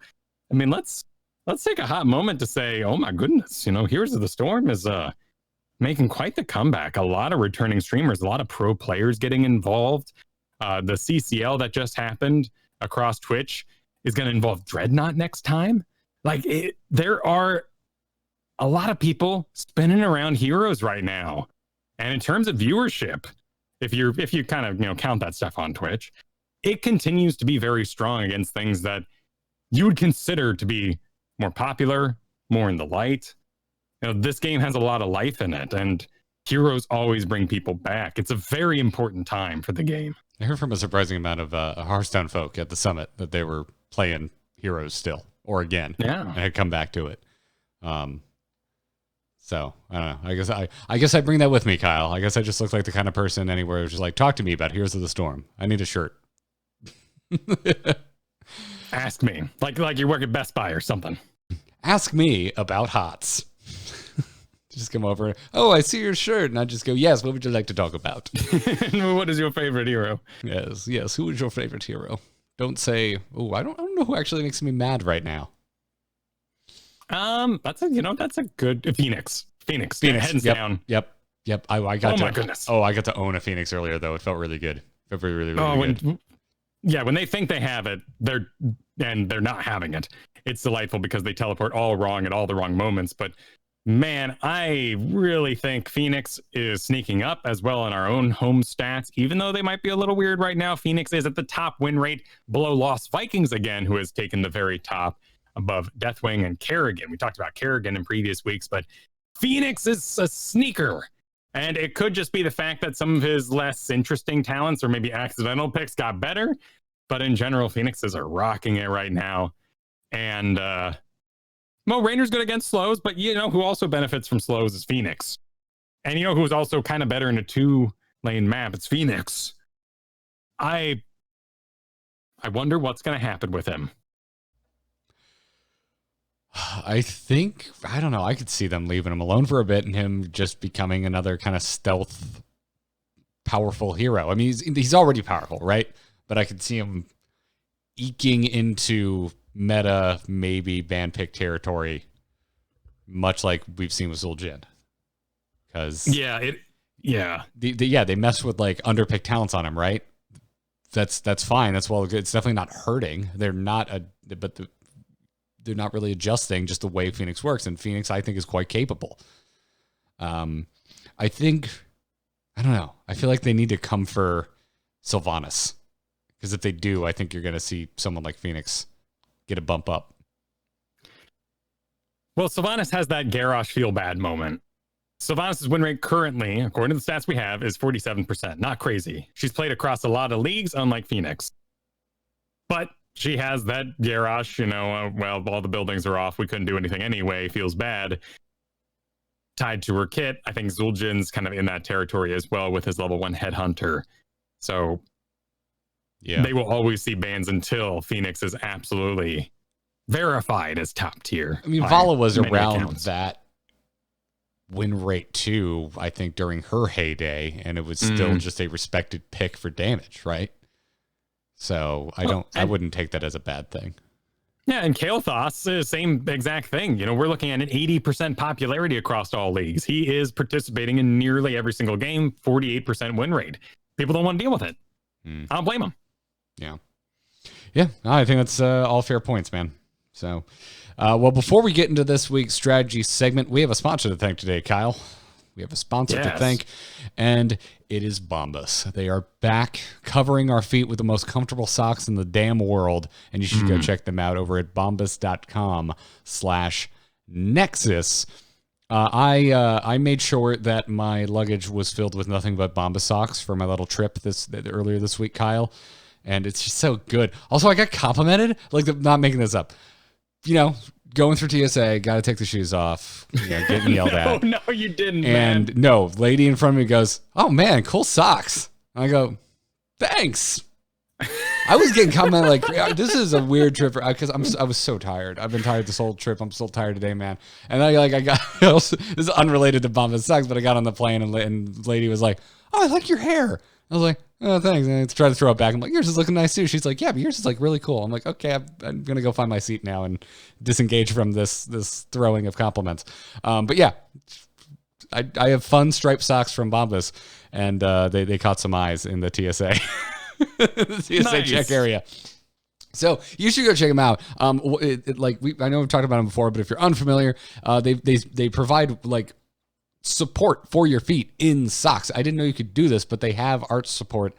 let's take a hot moment to say, oh my goodness, Heroes of the Storm is making quite the comeback. A lot of returning streamers, a lot of pro players getting involved. The CCL that just happened across Twitch is going to involve Dreadnought next time. There are a lot of people spinning around heroes right now. And in terms of viewership, if you kind of, count that stuff on Twitch, it continues to be very strong against things that you would consider to be more popular, more in the light. This game has a lot of life in it, and heroes always bring people back. It's a very important time for the game. I heard from a surprising amount of Hearthstone folk at the summit that they were playing heroes still, or again, and had come back to it. So I don't know. I guess I bring that with me, Kyle. I guess I just look like the kind of person anywhere who's just like, talk to me about Heroes of the Storm. I need a shirt. Ask me, like you work at Best Buy or something. Ask me about HOTS. Just come over. Oh, I see your shirt, and I just go, yes. What would you like to talk about? What is your favorite hero? Yes. Who is your favorite hero? Don't say. Oh, I don't know who actually makes me mad right now. That's a good Phoenix. Phoenix. Hands down. Yep. I got. My goodness. Oh, I got to own a Phoenix earlier though. It felt really good. It felt really good. When they think they have it, they're not having it. it's delightful because they teleport all wrong at all the wrong moments. But man, I really think Phoenix is sneaking up as well in our own home stats, even though they might be a little weird right now. Phoenix is at the top win rate, below Lost Vikings again, who has taken the very top, above Deathwing and Kerrigan. We talked about Kerrigan in previous weeks, but Phoenix is a sneaker. And it could just be the fact that some of his less interesting talents or maybe accidental picks got better. But in general, Phoenixes are rocking it right now. And, Raynor's good against slows, but you know who also benefits from slows is Phoenix. And you know who's also kind of better in a 2-lane map? It's Phoenix. I wonder what's going to happen with him. I don't know. I could see them leaving him alone for a bit and him just becoming another kind of stealth, powerful hero. I mean, he's already powerful, right? But I could see him eking into meta, maybe ban pick territory, much like we've seen with Zul'jin. Because they mess with like underpick talents on him, right? That's fine. That's well good. It's definitely not hurting. They're not really adjusting just the way Phoenix works, and Phoenix I think is quite capable. I don't know. I feel like they need to come for Sylvanas, because if they do, I think you're going to see someone like Phoenix get a bump up. Well, Sylvanas has that Garrosh feel bad moment. Sylvanas' win rate currently, according to the stats we have, is 47%. Not crazy. She's played across a lot of leagues, unlike Phoenix. But she has that Garrosh, all the buildings are off, we couldn't do anything anyway, feels bad, tied to her kit. I think Zul'jin's kind of in that territory as well with his level 1 Headhunter. So yeah, they will always see bans until Phoenix is absolutely verified as top tier. I mean, Vala was around that win rate too, I think, during her heyday, and it was still just a respected pick for damage, right? So I wouldn't take that as a bad thing. Yeah, and Kael'thas, same exact thing. We're looking at an 80% popularity across all leagues. He is participating in nearly every single game, 48% win rate. People don't want to deal with it. I don't blame them. Yeah, I think that's all fair points, man. So, well, before we get into this week's strategy segment, we have a sponsor to thank today, Kyle. We have a sponsor to thank, and it is Bombas. They are back covering our feet with the most comfortable socks in the damn world, and you should go check them out over at bombas.com/Nexus. I made sure that my luggage was filled with nothing but Bombas socks for my little trip earlier this week, Kyle, and it's just so good. Also, I got complimented, not making this up. Going through TSA, got to take the shoes off, getting yelled at. No, you didn't, and man. No, lady in front of me goes, "Oh man, cool socks." I go, "Thanks." I was getting commented like, "This is a weird trip," because I was so tired. I've been tired this whole trip. I'm still tired today, man. And I got this is unrelated to Bombas socks, but I got on the plane and lady was like, "Oh, I like your hair." I was like, "Oh, thanks." And I tried to throw it back. I'm like, "Yours is looking nice too." She's like, "Yeah, but yours is really cool." I'm like, "Okay, I'm gonna go find my seat now and disengage from this throwing of compliments." But yeah, I have fun striped socks from Bombas, and they caught some eyes in the TSA the TSA check area. So you should go check them out. I know we've talked about them before, but if you're unfamiliar, they provide support for your feet in socks. I didn't know you could do this, but they have arch support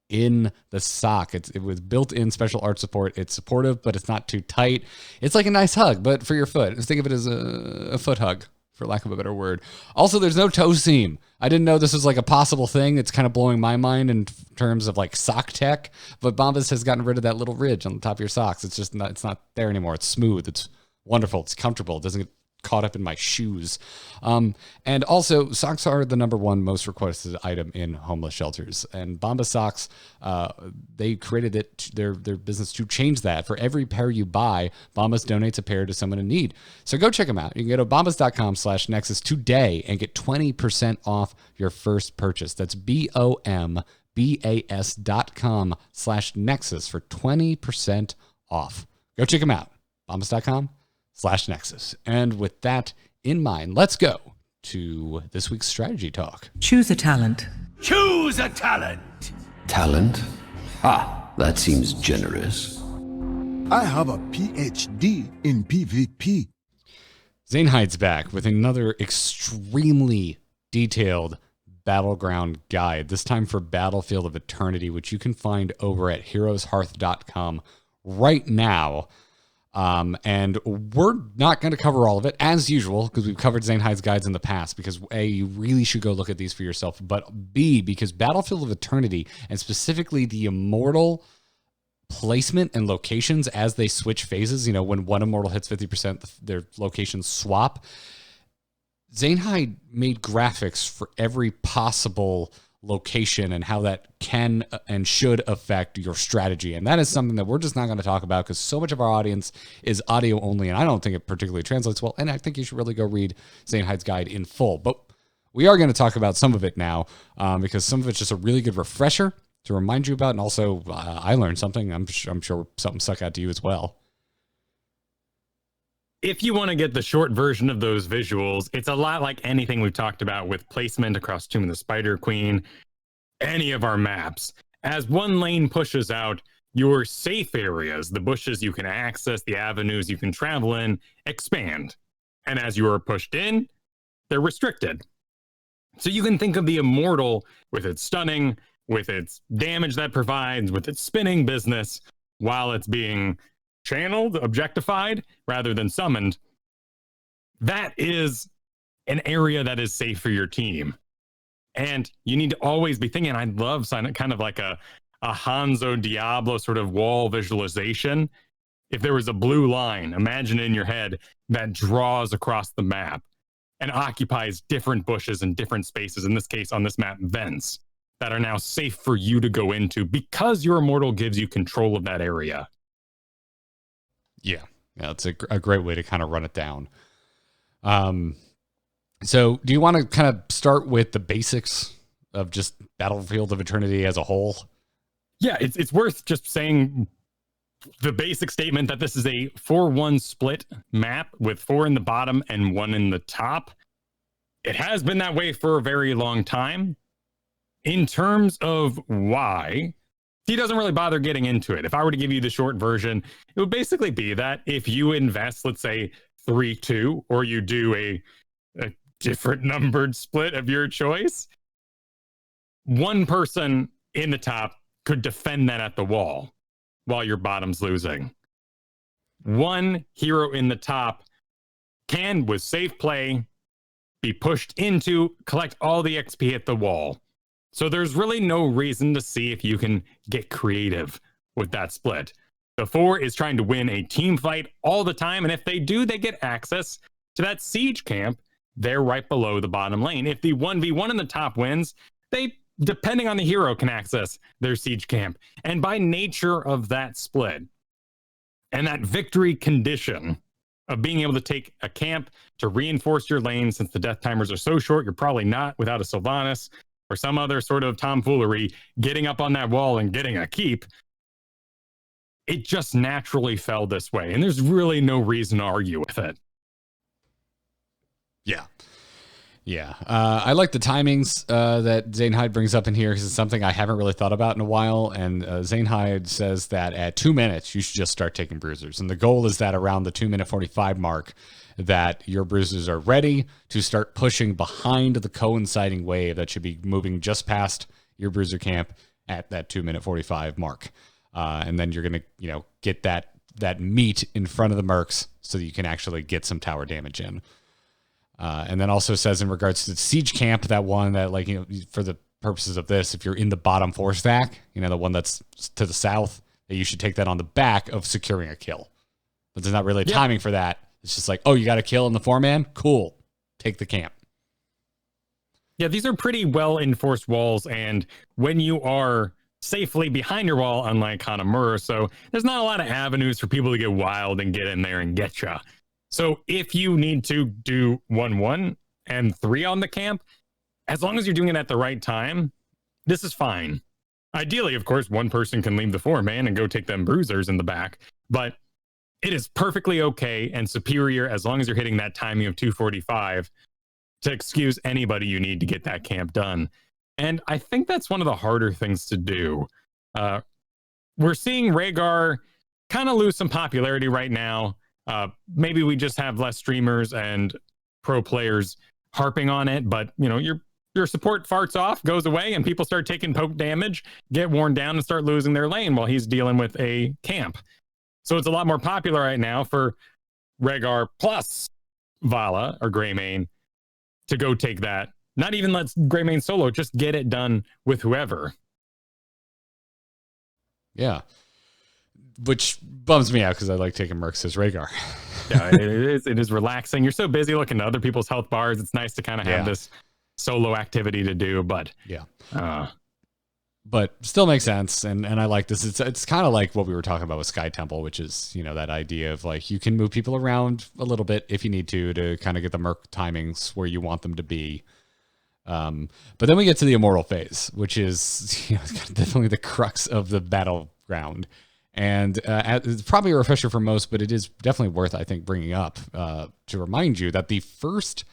in the sock. It was built-in special arch support. It's supportive, but it's not too tight. It's like a nice hug, but for your foot. Just think of it as a foot hug, for lack of a better word. Also, there's no toe seam. I didn't know this was a possible thing. It's kind of blowing my mind in terms of sock tech, but Bombas has gotten rid of that little ridge on the top of your socks. It's not there anymore. It's smooth. It's wonderful. It's comfortable. It doesn't get caught up in my shoes. And also, socks are the #1 most requested item in homeless shelters. And Bombas socks, they created their business to change that. For every pair you buy, Bombas donates a pair to someone in need. So go check them out. You can go to bombas.com/Nexus today and get 20% off your first purchase. That's BOMBAS.com/Nexus for 20% off. Go check them out. Bombas.com/Nexus. And with that in mind, let's go to this week's strategy talk. Choose a talent. Choose a talent. Talent? Ah, that seems generous. I have a PhD in PvP. Zanehide's back with another extremely detailed Battleground guide, this time for Battlefield of Eternity, which you can find over at heroeshearth.com right now. And we're not going to cover all of it, as usual, because we've covered Zanehide's guides in the past, because A, you really should go look at these for yourself, but B, because Battlefield of Eternity, and specifically the Immortal placement and locations as they switch phases, when one Immortal hits 50%, their locations swap. Zanehide made graphics for every possible location and how that can and should affect your strategy. And that is something that we're just not going to talk about because so much of our audience is audio only, and I don't think it particularly translates well. And I think you should really go read Zanehide's guide in full. But we are going to talk about some of it now because some of it's just a really good refresher to remind you about. And also, I learned something. I'm sure something stuck out to you as well. If you want to get the short version of those visuals, it's a lot like anything we've talked about with placement across Tomb of the Spider Queen, any of our maps. As one lane pushes out, your safe areas, the bushes you can access, the avenues you can travel in, expand. And as you are pushed in, they're restricted. So you can think of the Immortal with its stunning, with its damage that provides, with its spinning business, while it's being channeled, objectified, rather than summoned. That is an area that is safe for your team. And you need to always be thinking, I'd love kind of like a Hanzo Diablo sort of wall visualization. If there was a blue line, imagine in your head, that draws across the map and occupies different bushes and different spaces, in this case, on this map, vents, that are now safe for you to go into because your Immortal gives you control of that area. Yeah, it's a great way to kind of run it down. So do you want to kind of start with the basics of just Battlefield of Eternity as a whole? Yeah, it's worth just saying the basic statement that this is a 4-1 split map with 4 in the bottom and 1 in the top. It has been that way for a very long time. In terms of why, he doesn't really bother getting into it. If I were to give you the short version, it would basically be that if you invest, let's say 3-2, or you do a different numbered split of your choice, one person in the top could defend that at the wall while your bottom's losing. One hero in the top can, with safe play, be pushed into, collect all the XP at the wall. So there's really no reason to see if you can get creative with that split. The 4 is trying to win a team fight all the time, and if they do, they get access to that siege camp. They're right below the bottom lane. If the 1v1 in the top wins, they, depending on the hero, can access their siege camp. And by nature of that split, and that victory condition of being able to take a camp to reinforce your lane, since the death timers are so short, you're probably not, without a Sylvanas or some other sort of tomfoolery, getting up on that wall and getting a keep. It just naturally fell this way, and there's really no reason to argue with it. Yeah. I like the timings that Zanehide brings up in here because it's something I haven't really thought about in a while. And Zanehide says that at 2 minutes, you should just start taking bruisers. And the goal is that around the 2-minute 45 mark, that your bruisers are ready to start pushing behind the coinciding wave that should be moving just past your bruiser camp at that 2-minute 45 mark. And then you're going to, get that meat in front of the mercs so that you can actually get some tower damage in. And then also says in regards to the siege camp, that one that, for the purposes of this, if you're in the bottom 4 stack, the one that's to the south, that you should take that on the back of securing a kill. But there's not really a timing for that. It's just like, oh, you got a kill in the 4-man? Cool. Take the camp. Yeah, these are pretty well enforced walls, and when you are safely behind your wall, unlike Hanamura, so there's not a lot of avenues for people to get wild and get in there and get you. So if you need to do 1-1 and 3 on the camp, as long as you're doing it at the right time, this is fine. Ideally, of course, one person can leave the 4-man and go take them bruisers in the back, but it is perfectly okay and superior as long as you're hitting that timing of 245 to excuse anybody you need to get that camp done. And I think that's one of the harder things to do. We're seeing Rhaegar kind of lose some popularity right now. Maybe we just have less streamers and pro players harping on it, but your support farts off, goes away, and people start taking poke damage, get worn down, and start losing their lane while he's dealing with a camp. So it's a lot more popular right now for Rhaegar plus Vala or Greymane to go take that. Not even let's Greymane solo, just get it done with whoever. Yeah. Which bums me out because I like taking Mercs as Rhaegar. Yeah, it is relaxing. You're so busy looking at other people's health bars. It's nice to kind of have this solo activity to do, but but still makes sense, and I like this. It's kind of like what we were talking about with Sky Temple, which is that idea of like you can move people around a little bit if you need to kind of get the Merc timings where you want them to be. But then we get to the Immortal phase, which is definitely the crux of the battleground. And it's probably a refresher for most, but it is definitely worth, I think, bringing up to remind you that the first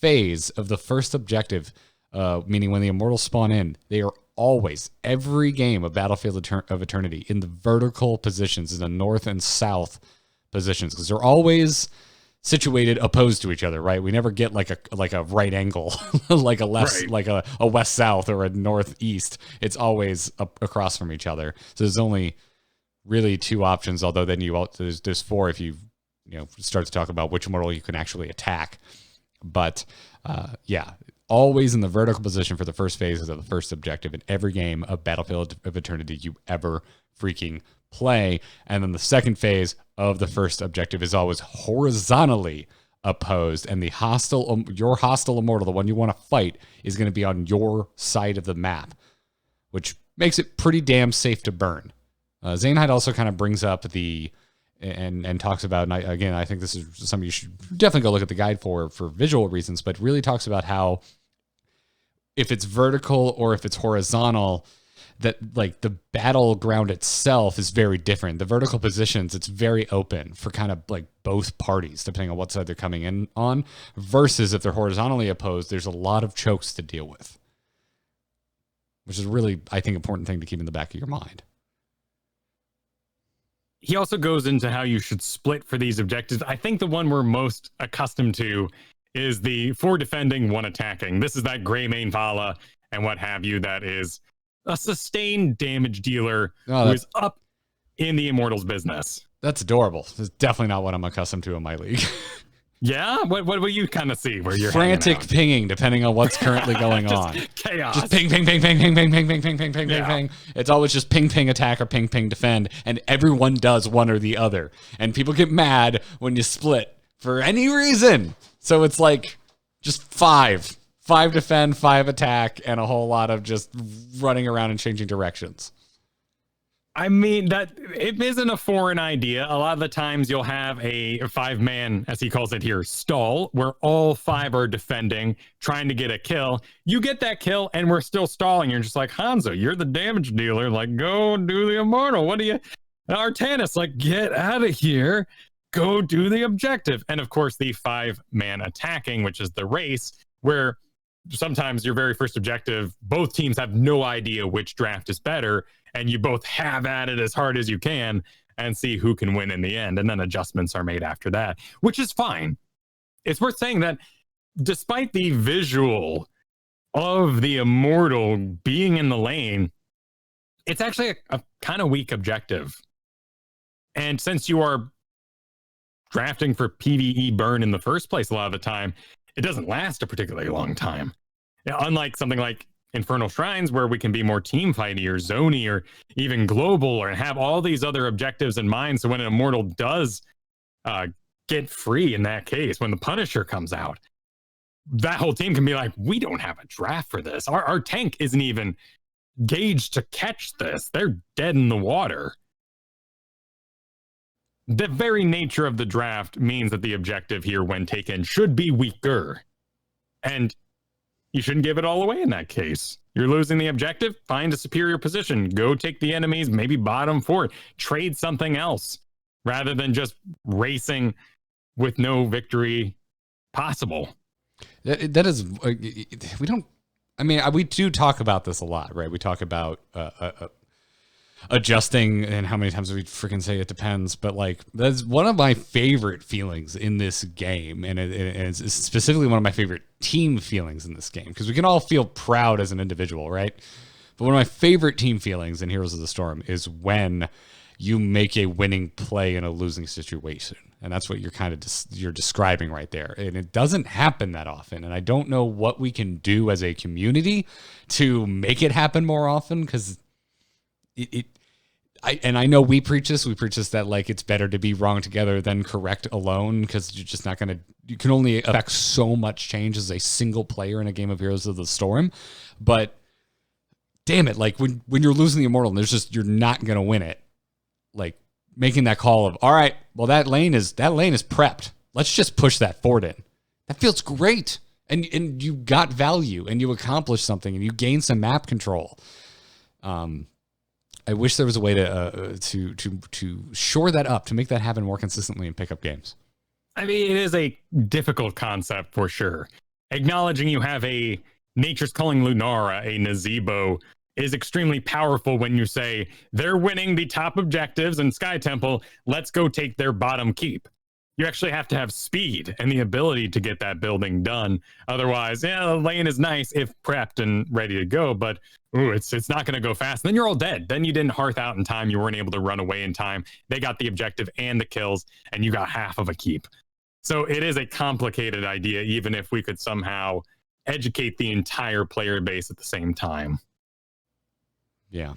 phase of the first objective, meaning when the Immortals spawn in, they are always, every game of Battlefield of Eternity, in the vertical positions, in the north and south positions, because they're always situated opposed to each other, right? We never get like a right angle, like a left, like a west south or a northeast. It's always across from each other. So there's only really two options, although then there's four if you start to talk about which Immortal you can actually attack. But always in the vertical position for the first phase of the first objective in every game of Battlefield of Eternity you ever freaking play. And then the second phase of the first objective is always horizontally opposed, and your hostile Immortal, the one you want to fight, is going to be on your side of the map, which makes it pretty damn safe to burn. Zainhide also kind of brings up and talks about, and I think this is something you should definitely go look at the guide for visual reasons, but really talks about how if it's vertical or if it's horizontal, that like the battleground itself is very different. The vertical positions, it's very open for kind of like both parties, depending on what side they're coming in on, versus if they're horizontally opposed, there's a lot of chokes to deal with, which is really, I think, important thing to keep in the back of your mind. He also goes into how you should split for these objectives. I think the one we're most accustomed to is the 4 defending, 1 attacking. This is that Greymane Vala and what have you that is a sustained damage dealer who is up in the Immortals business. That's adorable. It's definitely not what I'm accustomed to in my league. Yeah? What will you kind of see where you're frantic pinging, depending on what's currently going on. Chaos. Just ping, ping, ping, ping, ping, ping, ping, ping, ping, ping, ping, ping, ping. It's always just ping, ping, attack or ping, ping, defend, and everyone does one or the other. And people get mad when you split for any reason. So it's like just 5 defend, 5 attack, and a whole lot of just running around and changing directions. I mean, that it isn't a foreign idea. A lot of the times you'll have a 5-man, as he calls it here, stall, where all 5 are defending, trying to get a kill. You get that kill, and we're still stalling. You're just like, Hanzo, you're the damage dealer. Like, go do the Immortal. What do you... Artanis, like, get out of here. Go do the objective. And, of course, the 5-man attacking, which is the race, where sometimes your very first objective, both teams have no idea which draft is better, and you both have at it as hard as you can and see who can win in the end. And then adjustments are made after that, which is fine. It's worth saying that despite the visual of the Immortal being in the lane, it's actually a kind of weak objective. And since you are drafting for PvE burn in the first place a lot of the time, it doesn't last a particularly long time. Unlike something like Infernal Shrines, where we can be more team fighty or zony or even global or have all these other objectives in mind. So when an Immortal does get free in that case, when the Punisher comes out, that whole team can be like, we don't have a draft for this. Our tank isn't even gauged to catch this. They're dead in the water. The very nature of the draft means that the objective here, when taken, should be weaker. And you shouldn't give it all away in that case. You're losing the objective, find a superior position. Go take the enemies, maybe bottom 4. Trade something else, rather than just racing with no victory possible. That is, we don't, I mean, we do talk about this a lot, right? We talk about adjusting, and how many times we freaking say it depends, but like that's one of my favorite feelings in this game, and it's specifically one of my favorite team feelings in this game, because we can all feel proud as an individual, right? But one of my favorite team feelings in Heroes of the Storm is when you make a winning play in a losing situation. And that's what you're kind of you're describing right there. And it doesn't happen that often. And I don't know what we can do as a community to make it happen more often, because I know we preach this that like it's better to be wrong together than correct alone, because you're just not going to, you can only affect so much change as a single player in a game of Heroes of the Storm. But damn it, like when you're losing the Immortal and there's just, you're not going to win it, like making that call of, all right, well, that lane is prepped. Let's just push that fort in. That feels great. And you got value, and you accomplished something, and you gained some map control. I wish there was a way to shore that up, to make that happen more consistently in pickup games. I mean, it is a difficult concept for sure. Acknowledging you have a Nature's Calling Lunara, a Nazebo, is extremely powerful when you say they're winning the top objectives in Sky Temple. Let's go take their bottom keep. You actually have to have speed and the ability to get that building done. Otherwise, yeah, the lane is nice if prepped and ready to go, but it's not going to go fast. Then you're all dead. Then you didn't hearth out in time. You weren't able to run away in time. They got the objective and the kills, and you got half of a keep. So it is a complicated idea, even if we could somehow educate the entire player base at the same time. Yeah.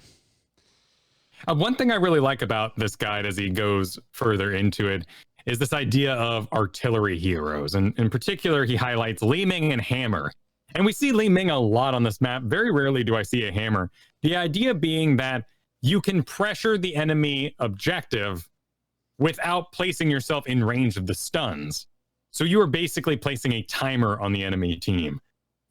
One thing I really like about this guide as he goes further into it is this idea of artillery heroes. And in particular, he highlights Li Ming and Hammer. And we see Li Ming a lot on this map. Very rarely do I see a Hammer. The idea being that you can pressure the enemy objective without placing yourself in range of the stuns. So you are basically placing a timer on the enemy team.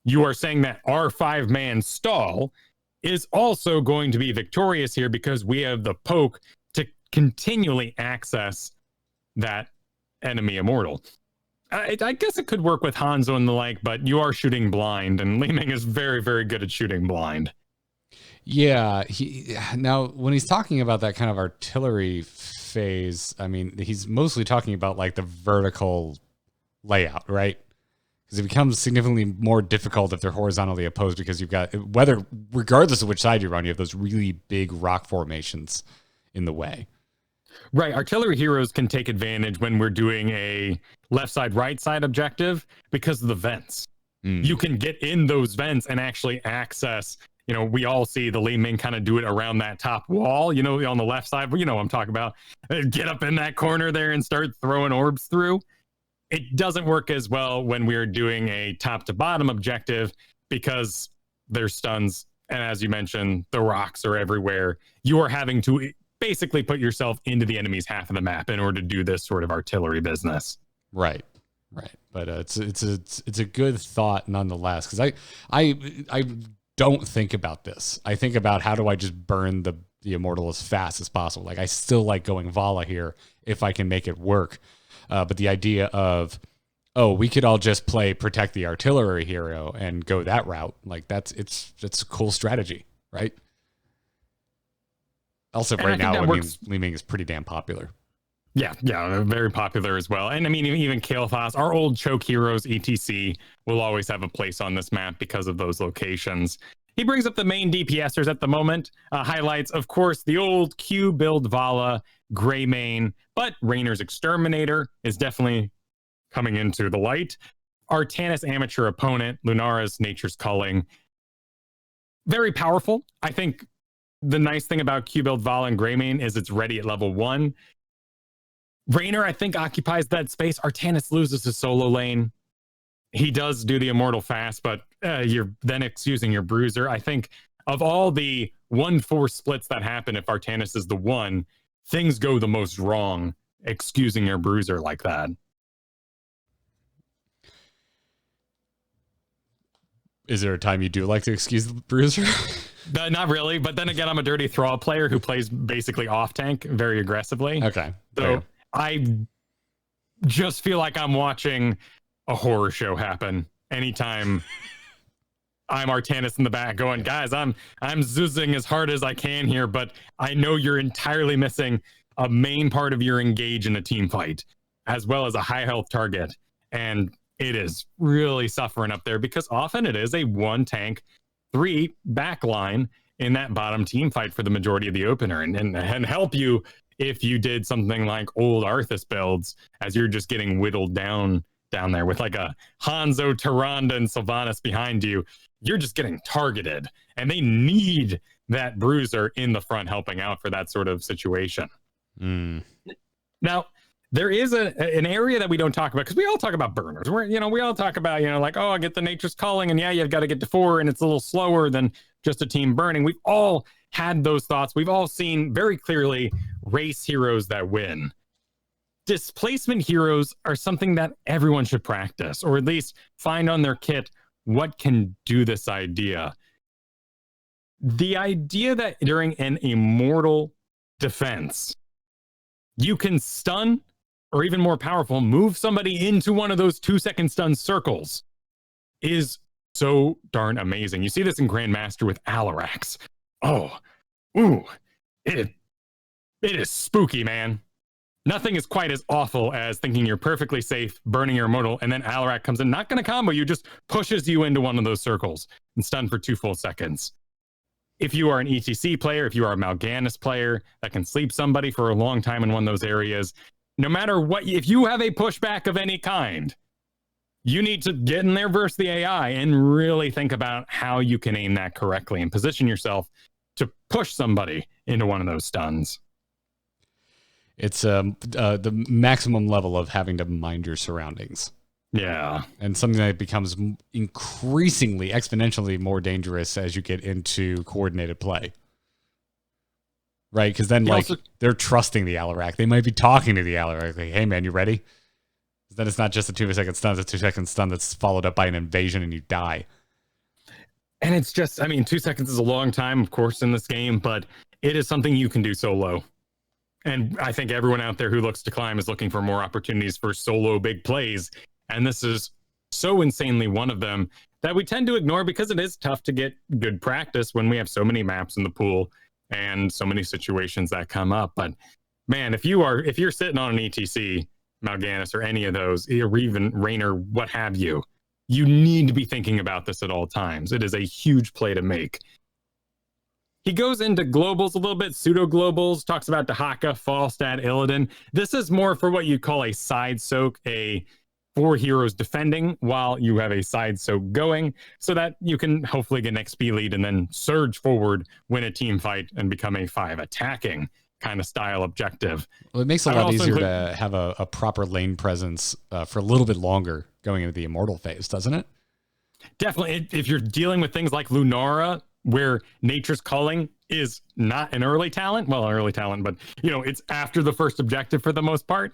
You are saying that our 5-man stall is also going to be victorious here because we have the poke to continually access that enemy immortal. I guess it could work with Hanzo and the like, but you are shooting blind, and Li Ming is very, very good at shooting blind. Yeah. Now, when he's talking about that kind of artillery phase, I mean, he's mostly talking about like the vertical layout, right? Because it becomes significantly more difficult if they're horizontally opposed, because you've got, regardless of which side you're on, you have those really big rock formations in the way. Right. Artillery heroes can take advantage when we're doing a left side, right side objective because of the vents. You can get in those vents and actually access, we all see the Li Ming kind of do it around that top wall, on the left side, what I'm talking about. Get up in that corner there and start throwing orbs through. It doesn't work as well when we're doing a top to bottom objective because there's stuns. And as you mentioned, the rocks are everywhere. You are having to basically put yourself into the enemy's half of the map in order to do this sort of artillery business. Right. But it's a good thought nonetheless, because I don't think about this. I think about, how do I just burn the immortal as fast as possible? Like, I still like going Vala here if I can make it work. But the idea of, we could all just play protect the artillery hero and go that route, like it's a cool strategy, right? Also, right now, Li Ming is pretty damn popular. Yeah, very popular as well. And I mean, even Kael'thas, our old choke heroes, ETC, will always have a place on this map because of those locations. He brings up the main DPSers at the moment, highlights, of course, the old Q build Vala, Greymane, but Raynor's Exterminator is definitely coming into the light. Arthas amateur opponent, Lunara's Nature's Calling. Very powerful. I think the nice thing about Q build Vala and Greymane is it's ready at level 1. Raynor, I think, occupies that space. Arthas loses his solo lane. He does do the immortal fast, but you're then excusing your bruiser. I think of all the 1-4 splits that happen if Arthas is the one, things go the most wrong excusing your bruiser like that. Is there a time you do like to excuse the bruiser? Not really, but then again, I'm a dirty thrall player who plays basically off tank very aggressively. Okay. So I just feel like I'm watching a horror show happen anytime I'm Artanis in the back going, guys, I'm zoozing as hard as I can here, but I know you're entirely missing a main part of your engage in a team fight, as well as a high health target. And it is really suffering up there because often it is a 1 tank, 3 backline in that bottom team fight for the majority of the opener, and help you if you did something like old Arthas builds as you're just getting whittled down there with like a Hanzo, Tyrande, and Sylvanas behind you. You're just getting targeted, and they need that bruiser in the front helping out for that sort of situation. Now, there is an area that we don't talk about because we all talk about burners. We all talk about, like, oh, I get the Nature's Calling, and yeah, you've got to get to 4, and it's a little slower than just a team burning. We've all had those thoughts. We've all seen very clearly race heroes that win. Displacement heroes are something that everyone should practice, or at least find on their kit what can do this idea. The idea that during an immortal defense, you can stun, or even more powerful, move somebody into one of those 2-second stun circles is so darn amazing. You see this in Grandmaster with Alarax. It is spooky, man. Nothing is quite as awful as thinking you're perfectly safe, burning your immortal, and then Alarak comes in, not going to combo you, just pushes you into one of those circles and stun for 2 full seconds. If you are an ETC player, if you are a Mal'Ganis player that can sleep somebody for a long time in one of those areas, no matter what, if you have a pushback of any kind, you need to get in there versus the AI and really think about how you can aim that correctly and position yourself to push somebody into one of those stuns. It's the maximum level of having to mind your surroundings. Yeah. And something that becomes increasingly, exponentially more dangerous as you get into coordinated play. Right? Because then, they're trusting the Alarak. They might be talking to the Alarak. Like, hey, man, you ready? Then it's not just a 2-second stun. It's a 2-second stun that's followed up by an invasion and you die. And it's just, 2 seconds is a long time, of course, in this game, but it is something you can do solo. And I think everyone out there who looks to climb is looking for more opportunities for solo big plays. And this is so insanely one of them that we tend to ignore because it is tough to get good practice when we have so many maps in the pool and so many situations that come up. But man, if you're sitting on an ETC, Mal'Ganis, or any of those, or even Raynor, what have you, you need to be thinking about this at all times. It is a huge play to make. He goes into globals a little bit, pseudo globals, talks about Dahaka, Falstad, Illidan. This is more for what you call a side soak, a 4 heroes defending while you have a side soak going, so that you can hopefully get an XP lead and then surge forward, win a team fight, and become a 5 attacking kind of style objective. Well, it makes it a lot easier to have a proper lane presence for a little bit longer going into the Immortal phase, doesn't it? Definitely. If you're dealing with things like Lunara, where Nature's Calling is not an early talent, but it's after the first objective for the most part,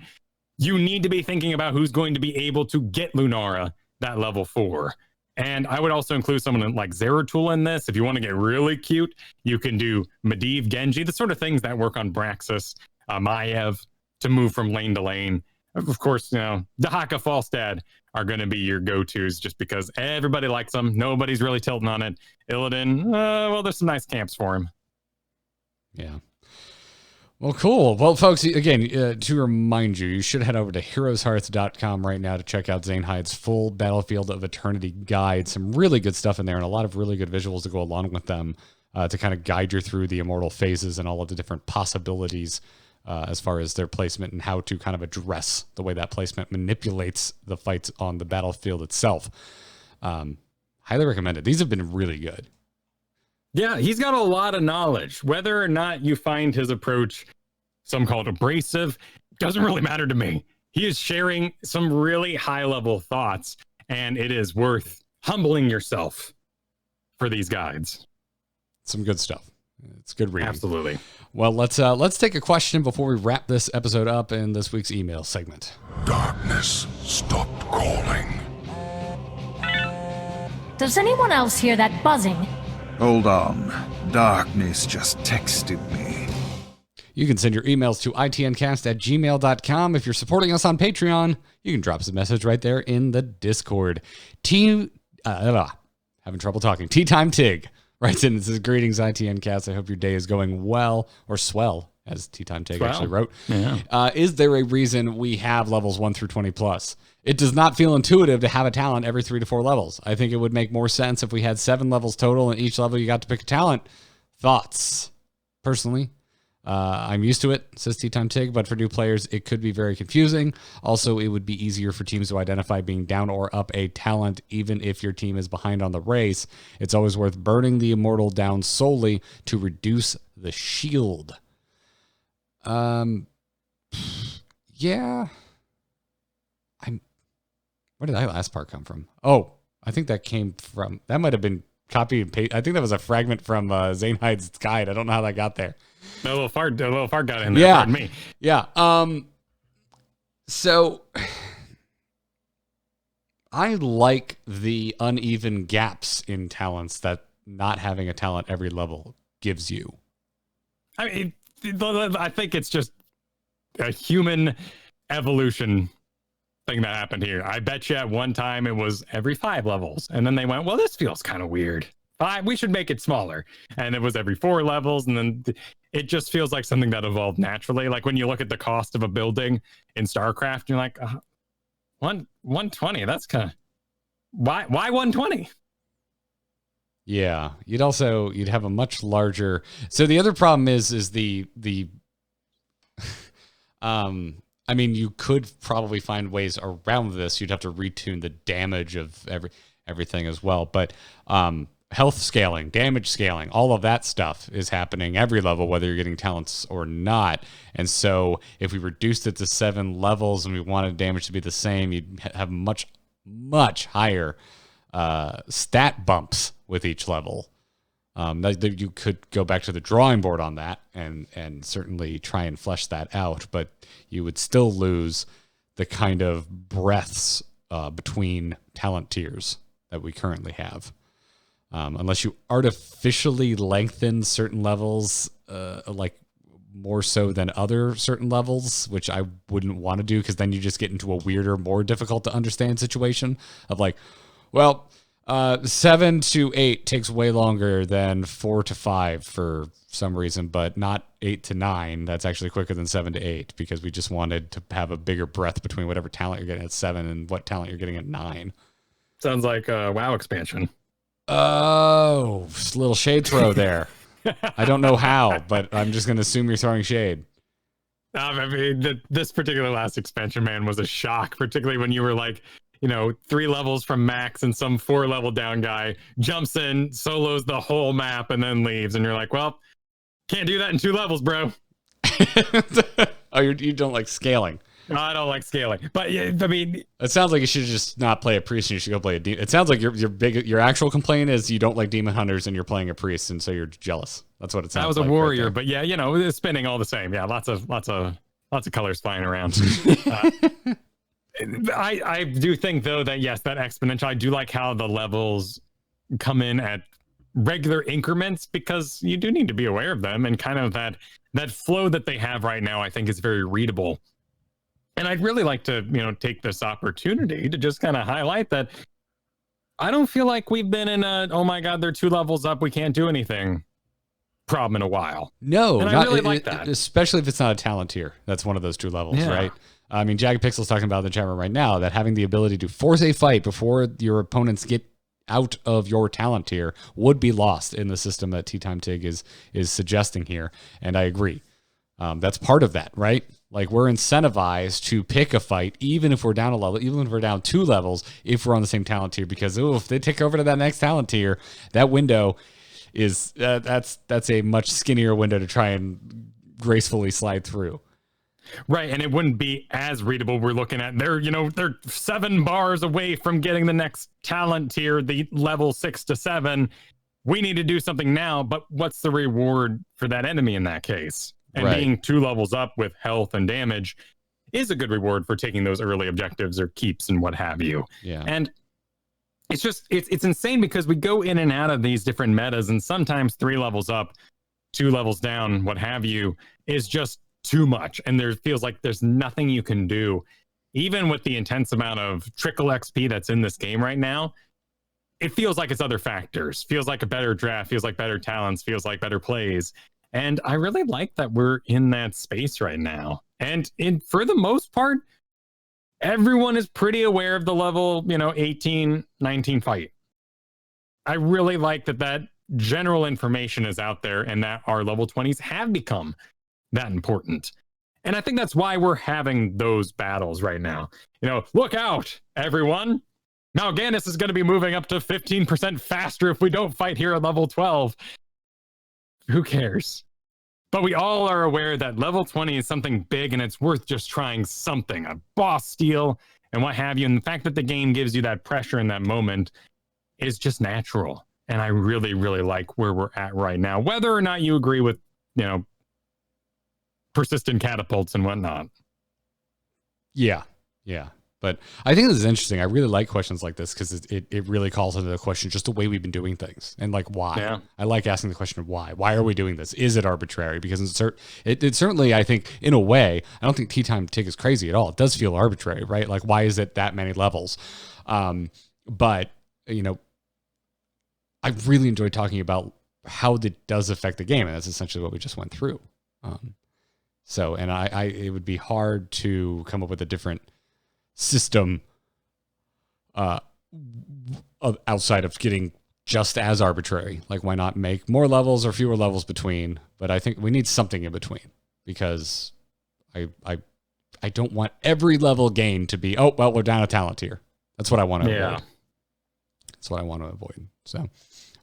you need to be thinking about who's going to be able to get Lunara that level 4. And I would also include someone like Zeratul in this. If you want to get really cute, you can do Medivh, Genji, the sort of things that work on Braxis, Maiev, to move from lane to lane. Of course, Dahaka, Falstad are going to be your go-tos just because everybody likes them. Nobody's really tilting on it. Illidan, there's some nice camps for him. Yeah. Well, cool. Well, folks, again, to remind you, you should head over to heroeshearts.com right now to check out Zane Hyde's full Battlefield of Eternity guide. Some really good stuff in there and a lot of really good visuals to go along with them to kind of guide you through the Immortal phases and all of the different possibilities as far as their placement and how to kind of address the way that placement manipulates the fights on the battlefield itself. Highly recommended. These have been really good. Yeah, he's got a lot of knowledge. Whether or not you find his approach, some call it abrasive, doesn't really matter to me. He is sharing some really high-level thoughts, and it is worth humbling yourself for these guides. Some good stuff. It's good reading. Absolutely. Well, let's take a question before we wrap this episode up in this week's email segment. Darkness stopped calling. Does anyone else hear that buzzing? Hold on. Darkness just texted me. You can send your emails to itncast@gmail.com. If you're supporting us on Patreon, you can drop us a message right there in the Discord. having trouble talking. Tea Time Tig writes in and says, greetings, ITN cast. I hope your day is going well, or swell, as Tea Time Tig actually wrote. Yeah. Is there a reason we have levels 1 through 20 plus? It does not feel intuitive to have a talent every 3 to 4 levels. I think it would make more sense if we had 7 levels total, and each level you got to pick a talent. Thoughts? Personally, I'm used to it, says Tea Time Tig, but for new players, it could be very confusing. Also, it would be easier for teams to identify being down or up a talent, even if your team is behind on the race. It's always worth burning the Immortal down solely to reduce the shield. Yeah. Where did that last part come from? Oh, I think that might have been copy and paste. I think that was a fragment from Zane Hyde's guide. I don't know how that got there. A little fart got in there. Yeah. Pardon me. Yeah. So I like the uneven gaps in talents that not having a talent every level gives you. I mean, I think it's just a human evolution thing that happened here. I bet you at one time it was every 5 levels, and then they went, well, this feels kind of weird. We should make it smaller. And it was every 4 levels, and then it just feels like something that evolved naturally. Like when you look at the cost of a building in StarCraft, you're like, 120. That's kind of why 120? Yeah, you'd have a much larger. So the other problem is the I mean, you could probably find ways around this. You'd have to retune the damage of everything as well. But health scaling, damage scaling, all of that stuff is happening every level, whether you're getting talents or not. And so if we reduced it to 7 levels and we wanted damage to be the same, you'd have much, much higher stat bumps with each level. You could go back to the drawing board on that and certainly try and flesh that out, but you would still lose the kind of breadths between talent tiers that we currently have. Unless you artificially lengthen certain levels, like more so than other certain levels, which I wouldn't want to do, because then you just get into a weirder, more difficult to understand situation of like, well, 7 to 8 takes way longer than 4 to 5 for some reason, but not 8 to 9. That's actually quicker than 7 to 8 because we just wanted to have a bigger breadth between whatever talent you're getting at 7 and what talent you're getting at 9. Sounds like a WoW expansion. Oh, just a little shade throw there. I don't know how, but I'm just going to assume you're throwing shade. I mean, this particular last expansion, man, was a shock, particularly when you were like, 3 levels from max and some 4 level down guy jumps in, solos the whole map, and then leaves. And you're like, well, can't do that in 2 levels, bro. Oh, you don't like scaling. No, I don't like scaling. But yeah, I mean, it sounds like you should just not play a priest and you should go play a demon. It sounds like your actual complaint is you don't like demon hunters and you're playing a priest, and so you're jealous. That's what it sounds like. I was a warrior, but yeah, it's spinning all the same. Yeah, lots of colors flying around. I do think, though, that yes, that exponential, I do like how the levels come in at regular increments, because you do need to be aware of them, and kind of that flow that they have right now, I think, is very readable. And I'd really like to, take this opportunity to just kind of highlight that I don't feel like we've been in a, oh my God, they're 2 levels up, we can't do anything problem in a while. No, and I really like that. Especially if it's not a talent tier. That's one of those 2 levels, right? I mean, Jagged Pixel's talking about in the chat room right now that having the ability to force a fight before your opponents get out of your talent tier would be lost in the system that Tea Time Tig is suggesting here. And I agree. That's part of that, right? Like, we're incentivized to pick a fight, even if we're down a level, even if we're down 2 levels, if we're on the same talent tier, because if they take over to that next talent tier, that window is that's a much skinnier window to try and gracefully slide through. Right, and it wouldn't be as readable. We're looking at they're 7 bars away from getting the next talent tier, the level 6 to 7. We need to do something now, but what's the reward for that enemy in that case? And being 2 levels up with health and damage is a good reward for taking those early objectives or keeps and what have you. Yeah. And it's just it's insane, because we go in and out of these different metas, and sometimes 3 levels up, 2 levels down, what have you, is just too much, and there feels like there's nothing you can do, even with the intense amount of trickle XP that's in this game right now. it feels like it's other factors. Feels like a better draft. Feels like better talents. Feels like better plays. And I really like that we're in that space right now. And for the most part, everyone is pretty aware of the level, 18, 19 fight. I really like that general information is out there and that our level 20s have become that important. And I think that's why we're having those battles right now. Look out, everyone. Mal'Ganis is going to be moving up to 15% faster if we don't fight here at level 12. Who cares? But we all are aware that level 20 is something big and it's worth just trying something, a boss steal and what have you. And the fact that the game gives you that pressure in that moment is just natural. And I really, really like where we're at right now, whether or not you agree with, persistent catapults and whatnot. Yeah. But I think this is interesting. I really like questions like this because it really calls into the question just the way we've been doing things and like why. Yeah. I like asking the question of why. Why are we doing this? Is it arbitrary? Because it certainly, I think, in a way, I don't think Tea Time Tig is crazy at all. It does feel arbitrary, right? Like, why is it that many levels? But, I really enjoyed talking about how it does affect the game, and that's essentially what we just went through. It would be hard to come up with a different system outside of getting just as arbitrary. Like, why not make more levels or fewer levels between? But I think we need something in between because I don't want every level gain to be, we're down a talent tier. That's what I want to avoid. That's what I want to avoid. So,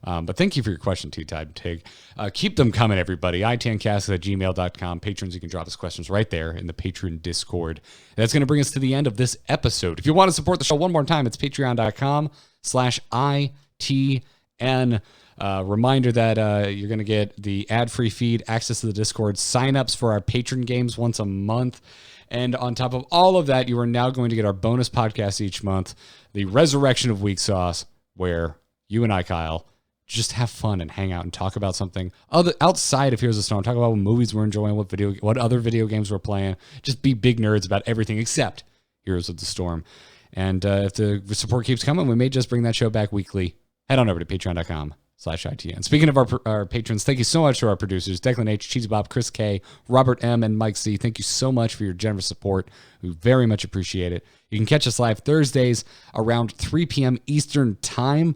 but thank you for your question, Tea Time Tig. Keep them coming, everybody. iTancast@gmail.com. Patrons, you can drop us questions right there in the Patreon Discord. And that's going to bring us to the end of this episode. If you want to support the show one more time, it's patreon.com/ITN. Reminder that you're going to get the ad-free feed, access to the Discord, sign-ups for our patron games once a month. And on top of all of that, you are now going to get our bonus podcast each month, the Resurrection of Weak Sauce, where you and I, Kyle, just have fun and hang out and talk about something outside of Heroes of Stone. Talk about what movies we're enjoying, what other video games we're playing. Just be big nerds about everything except Heroes of the Storm. And if the support keeps coming, we may just bring that show back weekly. Head on over to patreon.com/ITN. Speaking of our patrons, thank you so much to our producers, Declan H, Cheesy Bob, Chris K, Robert M, and Mike C. Thank you so much for your generous support. We very much appreciate it. You can catch us live Thursdays around 3 p.m. Eastern Time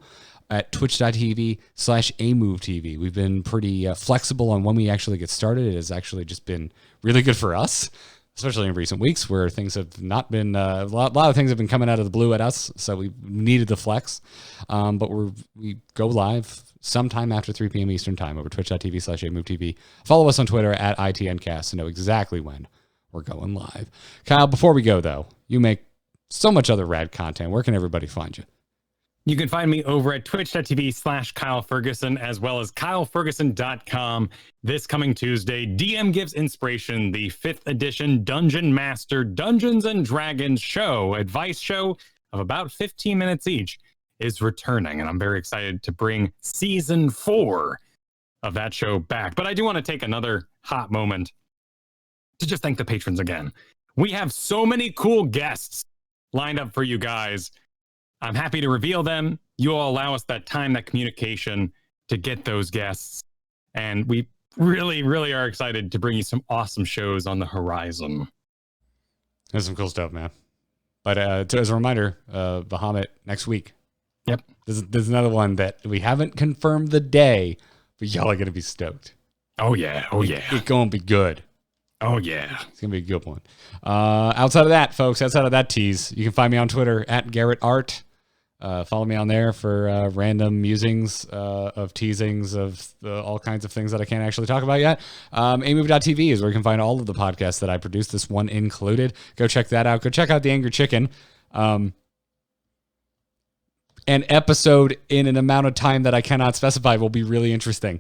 at twitch.tv/AMoveTV. We've been pretty flexible on when we actually get started. It has actually just been really good for us, especially in recent weeks where things have not been, a lot of things have been coming out of the blue at us, so we needed the flex. But we go live sometime after 3 p.m. Eastern Time over twitch.tv/AMoveTV. Follow us on Twitter at ITNcast to know exactly when we're going live. Kyle, before we go, though, you make so much other rad content. Where can everybody find you? You can find me over at twitch.tv/Kyle Fergusson, as well as kylefergusson.com. This coming Tuesday, DM Gives Inspiration, the 5th edition Dungeon Master Dungeons and Dragons advice show of about 15 minutes each, is returning. And I'm very excited to bring season 4 of that show back. But I do want to take another hot moment to just thank the patrons again. We have so many cool guests lined up for you guys. I'm happy to reveal them. You all allow us that time, that communication to get those guests. And we really, really are excited to bring you some awesome shows on the horizon. That's some cool stuff, man. But as a reminder, Bahamut next week. Yep. There's another one that we haven't confirmed the day, but y'all are going to be stoked. Oh, yeah. Oh, yeah. It's going to be good. Oh, yeah. It's going to be a good one. Outside of that, folks, outside of that tease, you can find me on Twitter at Garrett Art. Follow me on there for random musings of teasings of all kinds of things that I can't actually talk about yet. AMove.tv is where you can find all of the podcasts that I produce, this one included. Go check that out. Go check out The Angry Chicken. An episode in an amount of time that I cannot specify will be really interesting.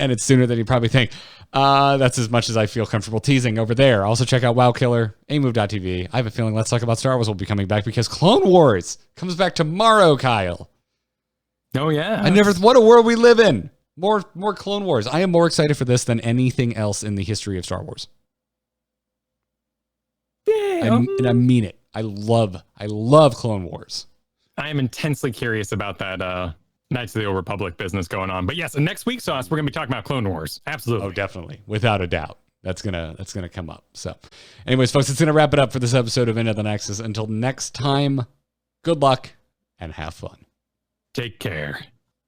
And it's sooner than you probably think. That's as much as I feel comfortable teasing over there. Also check out WoW Killer, AMove.tv. I have a feeling Let's Talk About Star Wars will be coming back because Clone Wars comes back tomorrow, Kyle. Oh, yeah. What a world we live in. More Clone Wars. I am more excited for this than anything else in the history of Star Wars. Yeah. And I mean it. I love Clone Wars. I am intensely curious about that Knights of the Old Republic business going on. But yes, next week, Sauce, we're going to be talking about Clone Wars. Absolutely. Oh, definitely. Without a doubt. That's gonna come up. So anyways, folks, it's going to wrap it up for this episode of Into the Nexus. Until next time, good luck and have fun. Take care.